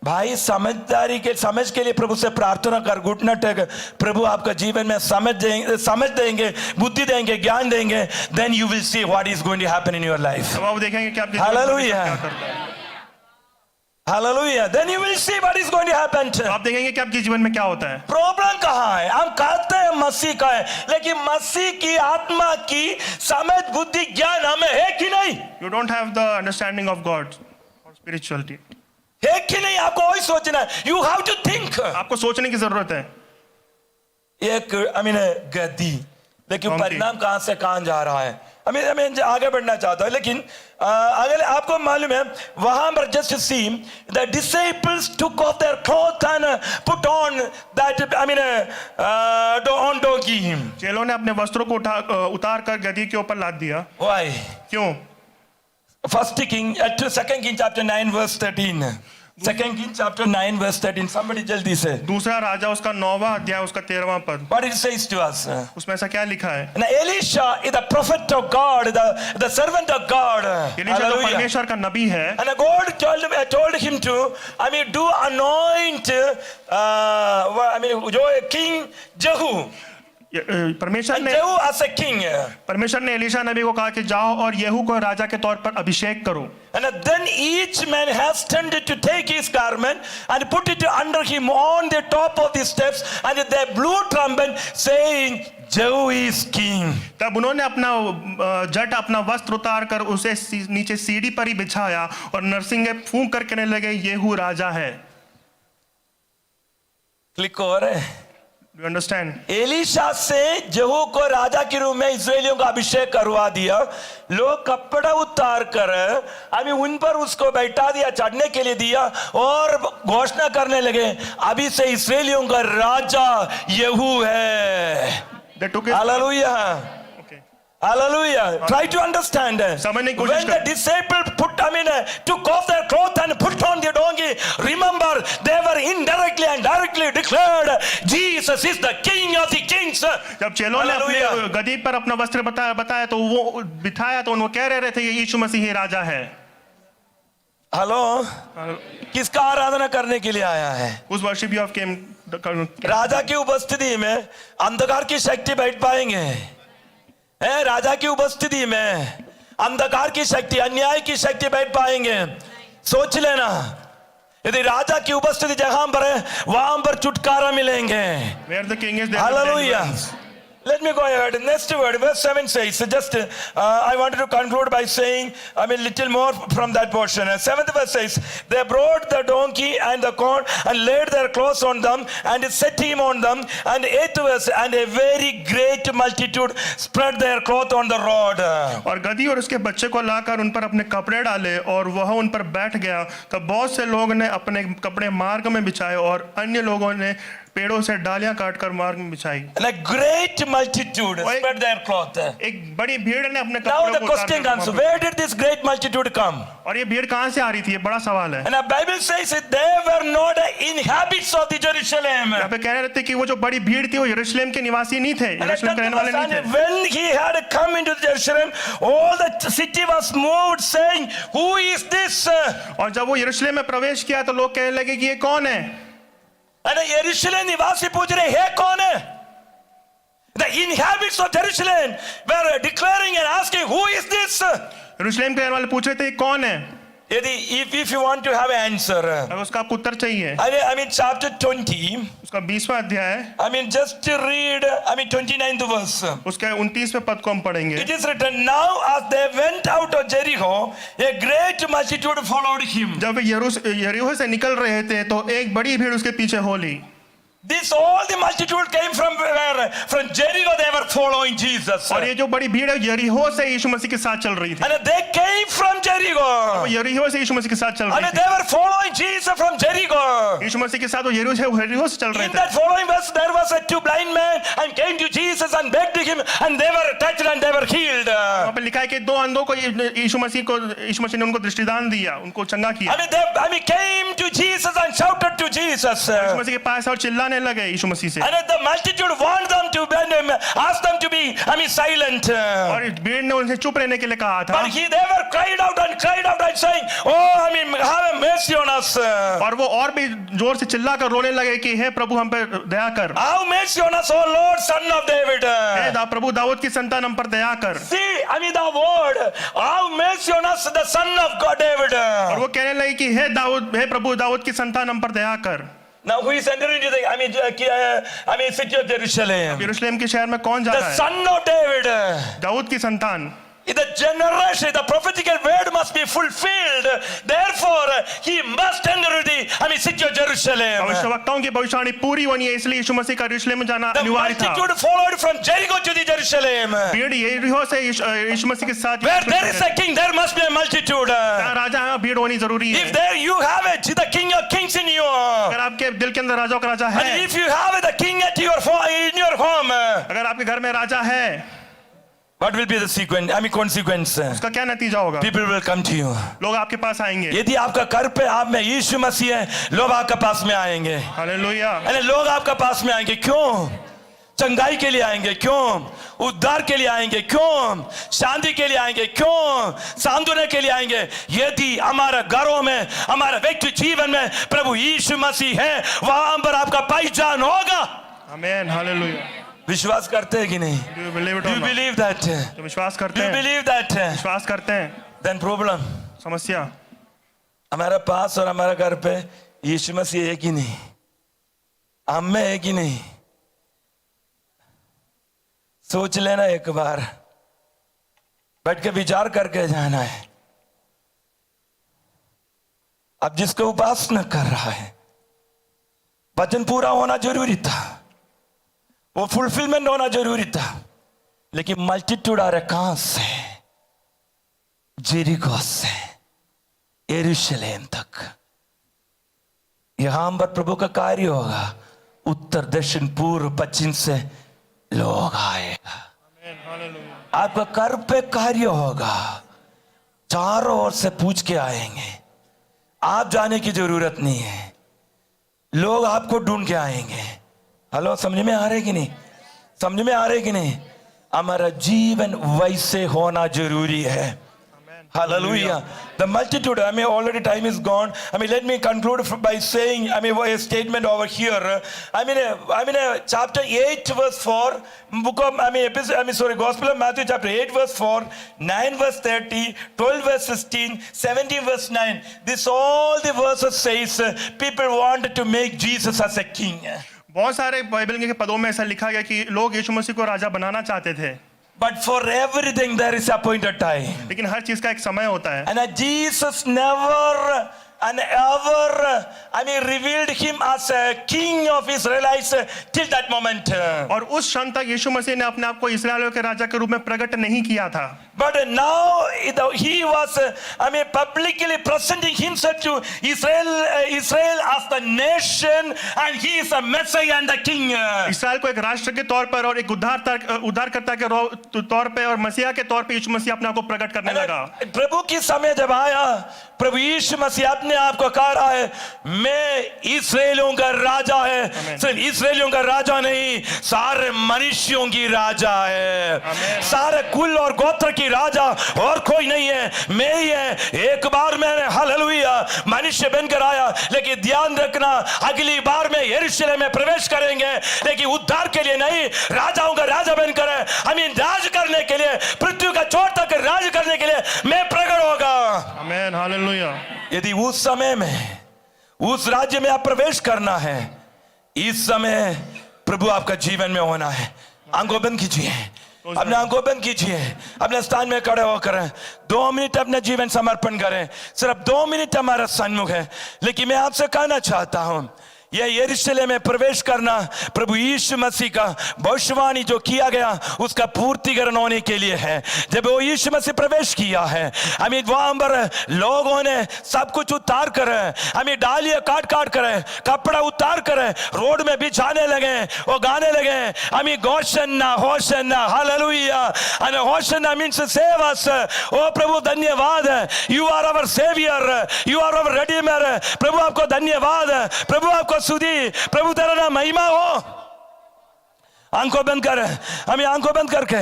भाई समझ के लिए प्रभु से प्रार्थना कर, घुटना टेक, प्रभु आपका जीवन में समझ देंगे, बुद्धि देंगे, ज्ञान देंगे, then you will see what is going to happen in your life. अब आप देखेंगे कि आपके Hallelujah. क्या करता है। Hallelujah. Then you will see what is going to happen. आप देखेंगे कि आपके जीवन में क्या होता है। प्रॉब्लम कहाँ है? हम कहते हैं मसीह का है, लेकिन मसीह की आत्मा की समझ, बुद्धि, ज्ञान हमें है कि नहीं? You don't have the understanding of God or spirituality. है कि नहीं? आपको वही सोचना है। You have to think. आपको सोचने की जरूरत है। एक गद्दी, लेकिन Donkey. परिणाम कहां से कहां जा रहा है? आगे बढ़ना चाहता हूं, लेकिन अगर आपको मालूम है वहां पर just see the disciples took off their clothes and put on that on donkey. चेलों ने अपने वस्त्रों को उतार कर गधी के ऊपर लाद दिया। Why? क्यों? Second King chapter 9 verse 13. Second King chapter 9 verse 13. Somebody जल्दी से। दूसरा राजा उसका 9वां अध्याय उसका 13वां पद। What it says to us? उसमें ऐसा क्या लिखा है? And Elisha is the prophet of God, the servant of God. Elisha जो Hallelujah. परमेश्वर का नबी है, And God told him to, do anoint, जो King Jehu. परमेश्वर And ने Jehu as a king. परमेश्वर ने एलीशा नबी को कहा कि जाओ और येहू को राजा के तौर पर अभिषेक करो। And then each man hastened to take his garment and put it under him on the top of the steps, and they blew trumpet saying, Jehu is king. तब उन्होंने अपना जट अपना वस्त्र उतार कर उसे नीचे सीढ़ी पर ही बिछाया और नरसिंगे फूंक कर कहने लगे येहू राजा है। Click over. Do you understand? Elisha से जेहू को राजा के रूप में इस्राएलियों का अभिषेक करवा दिया। लोग कपड़ा उतार कर अभी उन पर उसको बैठा दिया, चढ़ने के लिए दिया और घोषणा करने लगे, अभी से इस्राएलियों का राजा येहू है। They took it. Hallelujah. Okay. Hallelujah. Try to understand. समझने की कोशिश When the करें। disciples took off their clothes and put on the donkey, remember they were indirectly and directly declared Jesus is the King of the kings. जब चेलों ने अपने Hallelujah. गदी पर अपना वस्त्र बताया तो वो बिठाया तो उन्होंने कह रहे थे ये यीशु मसीह ही राजा है। हेलो, किसका आराधना करने के लिए आया है? Whose worship you have came? राजा की उपस्थिति में अंधकार की शक्ति बैठ पाएंगे? राजा की उपस्थिति में अंधकार की शक्ति, अन्याय की शक्ति बैठ पाएंगे? सोच लेना, यदि राजा की उपस्थिति जहां पर है वहां पर छुटकारा मिलेंगे। Where the king is there. Hallelujah. Let me go ahead. Next word, verse 7 says, I wanted to conclude by saying, little more from that portion. 7th verse says, they brought the donkey and the corn and laid their clothes on them and set him on them. And 8th verse, and a very great multitude spread their cloth on the road. और गधी और उसके बच्चे को लाकर उन पर अपने कपड़े डाले और वह उन पर बैठ गया। तब बहुत से लोग ने अपने कपड़े मार्ग में बिछाए और अन्य लोगों ने पेड़ों से डालियां काटकर मार्ग में बिछाई। And a great multitude spread their cloth. एक बड़ी भीड़ ने अपने Now कपड़ों the को question comes, where did this great multitude come? और ये भीड़ कहां से आ रही थी? ये बड़ा सवाल है। And the Bible says that they were not inhabitants of the Jerusalem. यहाँ पे कह रहे थे कि वो जो बड़ी भीड़ थी वो यरूशलेम के निवासी नहीं थे, And यरूशलेम के रहने वाले नहीं थे। when he had come into Jerusalem, all the city was moved, saying, "Who is this?" और जब वो यरूशलेम में प्रवेश किया तो लोग कहने लगे कि ये कौन है? And Jerusalem निवासी पूछ रहे हैं कौन है? The inhabitants of Jerusalem were declaring and asking, "Who is this?" यरूशलेम के रहने वाले पूछ रहे थे ये कौन है? यदि if you want to have an answer, अब उसका आपको उत्तर चाहिए। I mean chapter 20. उसका 20वां अध्याय, Just to read, 29th verse. उसके 29वें पद को हम पढ़ेंगे। It is written, now as they went out of Jericho, a great multitude followed him. जब वे यरीहो से निकल रहे थे तो एक बड़ी भीड़ उसके पीछे हो ली। This all the multitude came from where? From Jericho. They were following Jesus. और ये जो बड़ी भीड़ है यरीहो से यीशु मसीह के साथ चल रही थी। And they came from Jericho. वो यरीहो से यीशु मसीह के साथ चल रही And थी। they were following Jesus from Jericho. यीशु मसीह के साथ वो यरीहो से चल रहे In थे। that following verse, there was a two blind men and came to Jesus and begged him, and they were touched and they were healed. वहाँ पे लिखा है कि दो अंधों को यीशु मसीह ने उनको दृष्टिदान दिया, उनको चंगा किया। They came to Jesus and shouted to Jesus. यीशु मसीह के पास और चिल्लाने लगे यीशु मसीह से। And the multitude warned them to ask them to be silent. और इस भीड़ ने उनसे चुप रहने के लिए कहा था। But they were cried out and saying, "Oh, have mercy on us." और वो और भी जोर से चिल्ला कर रोने लगे कि हे प्रभु हम पे दया कर। Have mercy on us, oh Lord, Son of David. हे प्रभु दाऊद की संतान हम पर दया कर। See, the word, have mercy on us, the Son of God David. और वो कहने लगे कि हे प्रभु दाऊद की संतान हम पर दया कर। Now who is entering into the city of Jerusalem? यरूशलेम के शहर में कौन जा The रहा है? Son of David. दाऊद की संतान। The generation, the prophetical word must be fulfilled. Therefore, he must enter the city of Jerusalem. भविष्यवक्ताओं की भविष्यवाणी पूरी होनी है, इसलिए यीशु मसीह का यरूशलेम में जाना The अनिवार्य था। multitude followed from Jericho to the Jerusalem. भीड़ यरीहो से यीशु मसीह के साथ। Where there is a king, there must be a multitude. जहाँ राजा है भीड़ होनी जरूरी है। If there you have it, the King of Kings in you, अगर आपके दिल के अंदर राजाओं का राजा and है, if you have the King in your home, अगर आपके घर में राजा है, what will be the consequence? उसका क्या नतीजा होगा? People will come to you. लोग आपके पास आएंगे। यदि आपका घर पे आप में यीशु मसीह है, लोग आपके पास में आएंगे। हालेलुया। अरे लोग आपके पास में आएंगे क्यों? चंगाई के लिए आएंगे क्यों? उद्धार के लिए आएंगे क्यों? शांति के लिए आएंगे क्यों? सांत्वना के लिए आएंगे। यदि हमारे घरों में, हमारे व्यक्ति जीवन में प्रभु यीशु मसीह है, वहां पर आपका पहचान होगा। आमीन। हालेलुया। विश्वास करते हैं कि नहीं? Do you believe it Do or you not? believe that? तो विश्वास करते Do you हैं? believe that? विश्वास करते हैं? Then problem. समस्या हमारा पास और हमारा घर पे यीशु मसीह है कि नहीं? हम में है कि नहीं? सोच लेना एक बार, बैठ के विचार करके जाना है। अब जिसको उपासना कर रहा है, वचन पूरा होना जरूरी था, वो फुलफिलमेंट होना जरूरी था, लेकिन मल्टीट्यूड आ रहा कहां से? जेरिको से यरूशलेम तक। यहां पर प्रभु का कार्य होगा, उत्तर दक्षिण पूर्व पश्चिम से लोग आएगा, आपका कर पे कार्य होगा, चारों ओर से पूछ के आएंगे, आप जाने की जरूरत नहीं है, लोग आपको ढूंढ के आएंगे। हेलो, समझ में आ रहे कि नहीं? समझ में आ रहे कि नहीं? हमारा जीवन वैसे होना जरूरी है। Hallelujah. The multitude, already time is gone. Let me conclude by saying, a statement over here. Chapter 8 verse 4, Gospel of Matthew chapter 8 verse 4, 9 verse 30, 12 verse 16, 17 verse 9. This all the verses says, people wanted to make Jesus as a king. बहुत सारे Bible के पदों में ऐसा लिखा गया कि लोग यीशु मसीह को राजा बनाना चाहते थे, But for everything there is appointed time. लेकिन हर चीज का एक समय होता है। And Jesus never and ever, revealed him as a king of Israelites till that moment. और उस क्षण तक यीशु मसीह ने अपने आप को इस्राएलियों के राजा के रूप में प्रकट नहीं किया था। But now he was, publicly presenting himself to Israel as the nation, and he is a Messiah and the king. Israel को एक राष्ट्र के तौर पर और एक उद्धारकर्ता के तौर पे और मसीहा के तौर पे यीशु मसीह अपने आप को प्रकट करने लगा। प्रभु की समय जब आया, प्रभु यीशु मसीह अपने आप को कह रहा है, मैं इस्राएलियों का राजा है। सिर्फ इस्राएलियों का राजा नहीं, सारे मनुष्यों की राजा है, सारे कुल और गोत्र की राजा, और कोई नहीं है, मैं ही है। एक बार मैंने हालेलुया मनुष्य बनकर आया, लेकिन ध्यान रखना, अगली बार में यरूशलेम में प्रवेश करेंगे, लेकिन उद्धार के लिए नहीं, राजाओं का राजा बनकर राज करने के लिए, पृथ्वी का चोर तक राज करने के लिए मैं प्रकट होगा। आमीन, हालेलुया। यदि उस समय में, उस राज्य में आप प्रवेश करना है, इस समय प्रभु आपका जीवन में होना है। आंखों बंद कीजिए, अपने आंखों बंद कीजिए, अपने स्थान में खड़े होकर 2 मिनट अपना जीवन समर्पण करें। सिर्फ 2 मिनट हमारा सन्मुख है, लेकिन मैं आपसे कहना चाहता हूं, यह यरूशलेम में प्रवेश करना प्रभु यीशु मसीह का भविष्यवाणी जो किया गया उसका पूर्तिकरण होने के लिए है। जब वो यीशु मसीह प्रवेश किया है, वहां पर लोगों ने सब कुछ उतार कर, डालियां काट काट कर, कपड़ा उतार कर रोड में बिछाने लगे, वो गाने लगे, hosanna hosanna hallelujah, and hosanna means save us। ओ प्रभु धन्यवाद, you are our saviour, you are our redeemer। प्रभु आपको धन्यवाद, प्रभु आपको सुधी, प्रभु तेरा नाम महिमा हो। आंखों बंद कर, आंखों बंद करके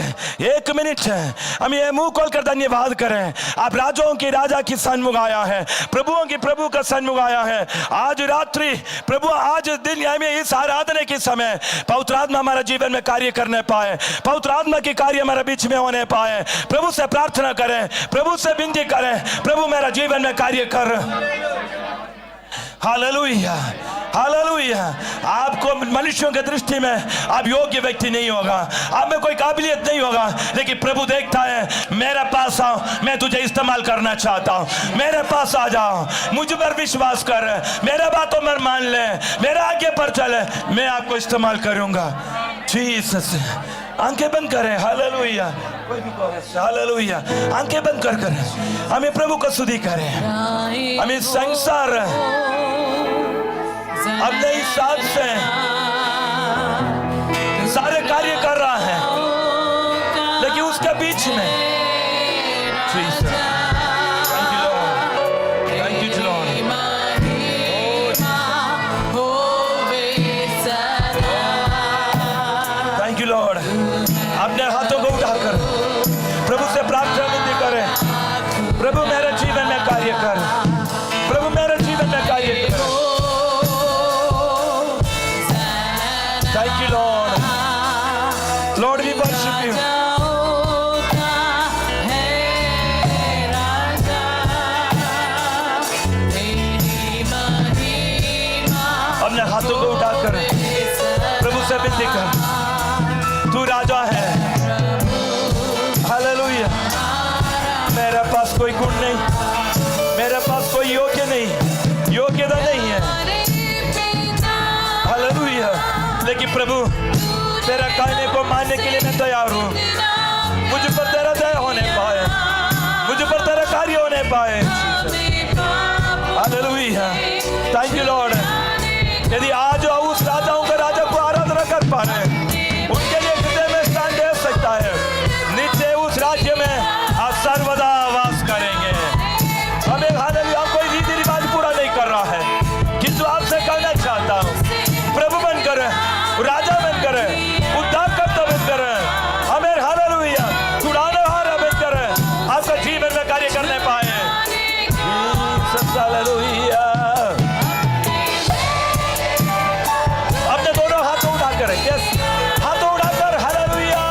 1 मिनट ये मुंह खोलकर धन्यवाद करें। आप राजाओं की राजा की सन्मुख आया है, प्रभुओं की प्रभु का सन्मुख आया है। आज रात्रि प्रभु, आज दिन इस आराधना के समय पवित्र आत्मा हमारा जीवन में कार्य करने पाए, पवित्र आत्मा के कार्य हमारे बीच में होने पाए। प्रभु से प्रार्थना करें, प्रभु से विनती करें, प्रभु मेरा जीवन में कार्य कर। Hallelujah, hallelujah. आपको मनुष्यों की दृष्टि में आप योग्य व्यक्ति नहीं होगा, आप में कोई काबिलियत नहीं होगा, लेकिन प्रभु देखता है, मेरे पास आओ, मैं तुझे इस्तेमाल करना चाहता हूं, मेरे पास आ जाओ, मुझ पर विश्वास कर, मेरे बातों में मान ले, मेरे आगे पर चले, मैं आपको इस्तेमाल करूंगा। जीसस, आंखें बंद करें, हालेलुया, हालेलुया। आंखें बंद कर हमें प्रभु का स्तुति करें। हमें संसार अपने हिसाब से सारे कार्य कर रहा है, लेकिन उसके बीच में थैंक यू लॉर्ड। अपने हाथों को उठाकर प्रभु से प्रार्थना विनती करें, प्रभु मेरे जीवन में कार्य कर, प्रभु मेरे जीवन में कार्य कर। Thank you, Lord. Lord, we worship you. अपने हाथों को उठाकर प्रभु से विनती कर, तू राजा है। हालेलुया। मेरे पास कोई गुण नहीं, मेरे पास कोई योग्यता नहीं है। हालेलुया। लेकिन प्रभु तेरा कहने को मानने के लिए मैं तैयार हूँ। मुझ पर तेरा दया होने पाए, मुझ पर तेरा कार्य होने पाए। हालेलुया। Thank you Lord. यदि आज उस राजाओं का राजा को आराधना कर पा रहे, उनके लिए हृदय में स्थान दे सकता है। नित्य उस राज्य में आप सर्वदा वास करेंगे। हमें हालेलुया कोई रीति रिवाज पूरा नहीं कर रहा है, किंतु आपसे कहना चाहता हूँ, प्रभु बनकर, राजा बनकर, उद्धारकर्ता बनकर, हमें हालेलुया छुड़ानेहारा बनकर आपका जीवन में कार्य करने पाए। हालेलुया। अपने दोनों हाथों उठाकर, यस, हाथों उठाकर, हालेलुया।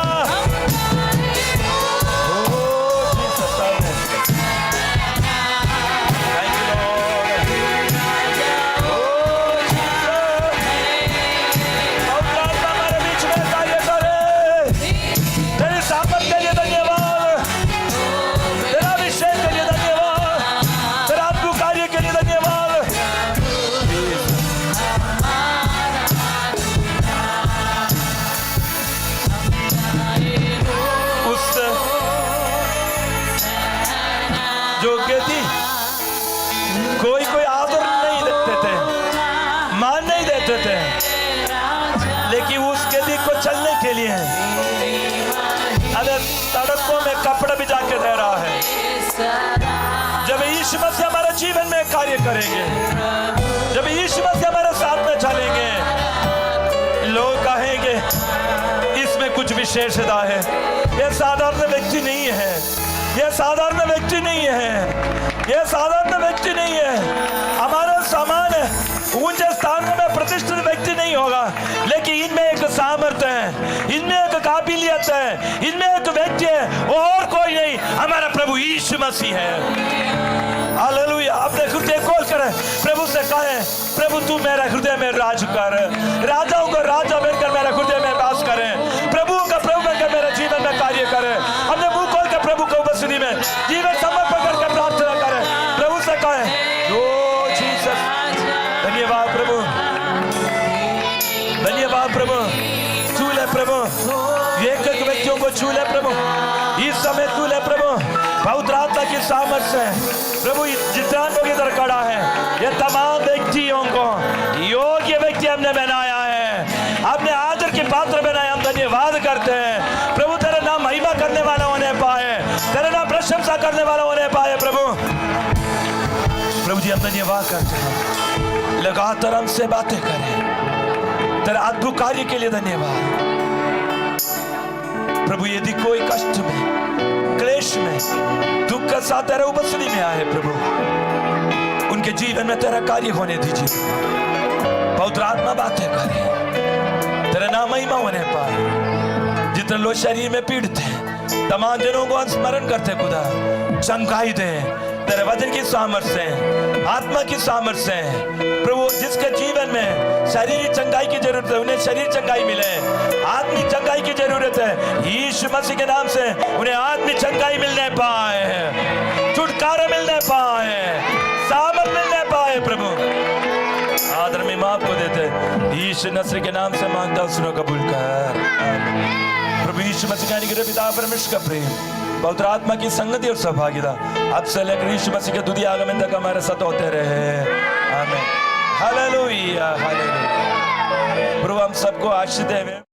कोई आदर नहीं देते थे, मान नहीं देते थे, लेकिन उसके दी को चलने के लिए अगर सड़कों में कपड़ा भी जाके दे रहा है। जब यीशु मसीह हमारे जीवन में कार्य करेंगे, जब यीशु मसीह हमारे साथ में चलेंगे, लोग कहेंगे इसमें कुछ विशेषता है। यह साधारण व्यक्ति नहीं है, यह साधारण व्यक्ति नहीं है, यह साधारण व्यक्ति नहीं है। हमारा सामान ऊंचे स्थान में प्रतिष्ठित व्यक्ति नहीं होगा, लेकिन इनमें एक सामर्थ्य है, इनमें एक काबिलियत है, इनमें एक व्यक्ति है, और कोई नहीं, हमारा प्रभु यीशु मसीह है। हालेलुया। अपने हृदय खोल कर प्रभु से कहें, प्रभु तू मेरा हृदय में राज कर, राजाओं को राजा बनकर मेरा हृदय में वास करें, प्रभु का प्रभु बनकर मेरे जीवन में कार्य करें। हमने मुंह खोल कर प्रभु को उपस्थिति में जीवन समर्पण करके प्रार्थना करें, प्रभु से कहें, ओ जीसस, धन्यवाद प्रभु, धन्यवाद प्रभु। छू ले प्रभु, एक एक व्यक्तियों को छू ले प्रभु, इस समय छू ले प्रभु। पवित्र आत्मा की सामर्थ्य है प्रभु, जितना लोग इधर खड़ा है, ये तमाम व्यक्तियों को योग्य व्यक्ति हमने बनाया है, आपने आदर के पात्र बनाया। हम धन्यवाद करते हैं प्रभु, तेरा नाम महिमा करने वाला होने पाए, तेरा नाम प्रशंसा करने वाला होने पाए। प्रभु जी हम धन्यवाद करते हैं, लगातार हमसे बातें करें, तेरा अद्भुत कार्य के लिए धन्यवाद प्रभु। यदि कोई कष्ट में, क्लेश में, दुख के साथ तेरे उपस्थिति में आए प्रभु, उनके जीवन में तेरा कार्य होने दीजिए। पवित्र आत्मा बातें करे, तेरा नाम महिमा होने पाए। जितने लोग शरीर में पीड़ित हैं, तमाम जनों को स्मरण करते खुदा, चंगाई दे तेरे वचन की सामर्थ्य से, आत्मा की सामर्थ्य से प्रभु। जिसके जीवन में शारीरिक चंगाई की जरूरत है, उन्हें शरीर चंगाई मिले, आत्मिक चंगाई की जरूरत है, यीशु मसीह के नाम से उन्हें आत्मिक चंगाई मिलने पाए, छुटकारा मिलने पाए, सामर्थ मिलने पाए। प्रभु आदर में माफ को देते, यीशु नसरी के नाम से मांगता हूं, सुनो कबूल कर। प्रभु यीशु मसीह का अनुग्रह, पिता परमेश्वर का प्रेम, पवित्र आत्मा की संगति और सहभागिता अब से लेकर यीशु मसीह के द्वितीय आगमन तक हमारे साथ होते रहे। आमीन। Hallelujah, hallelujah. प्रभु हम सबको आशीष दे।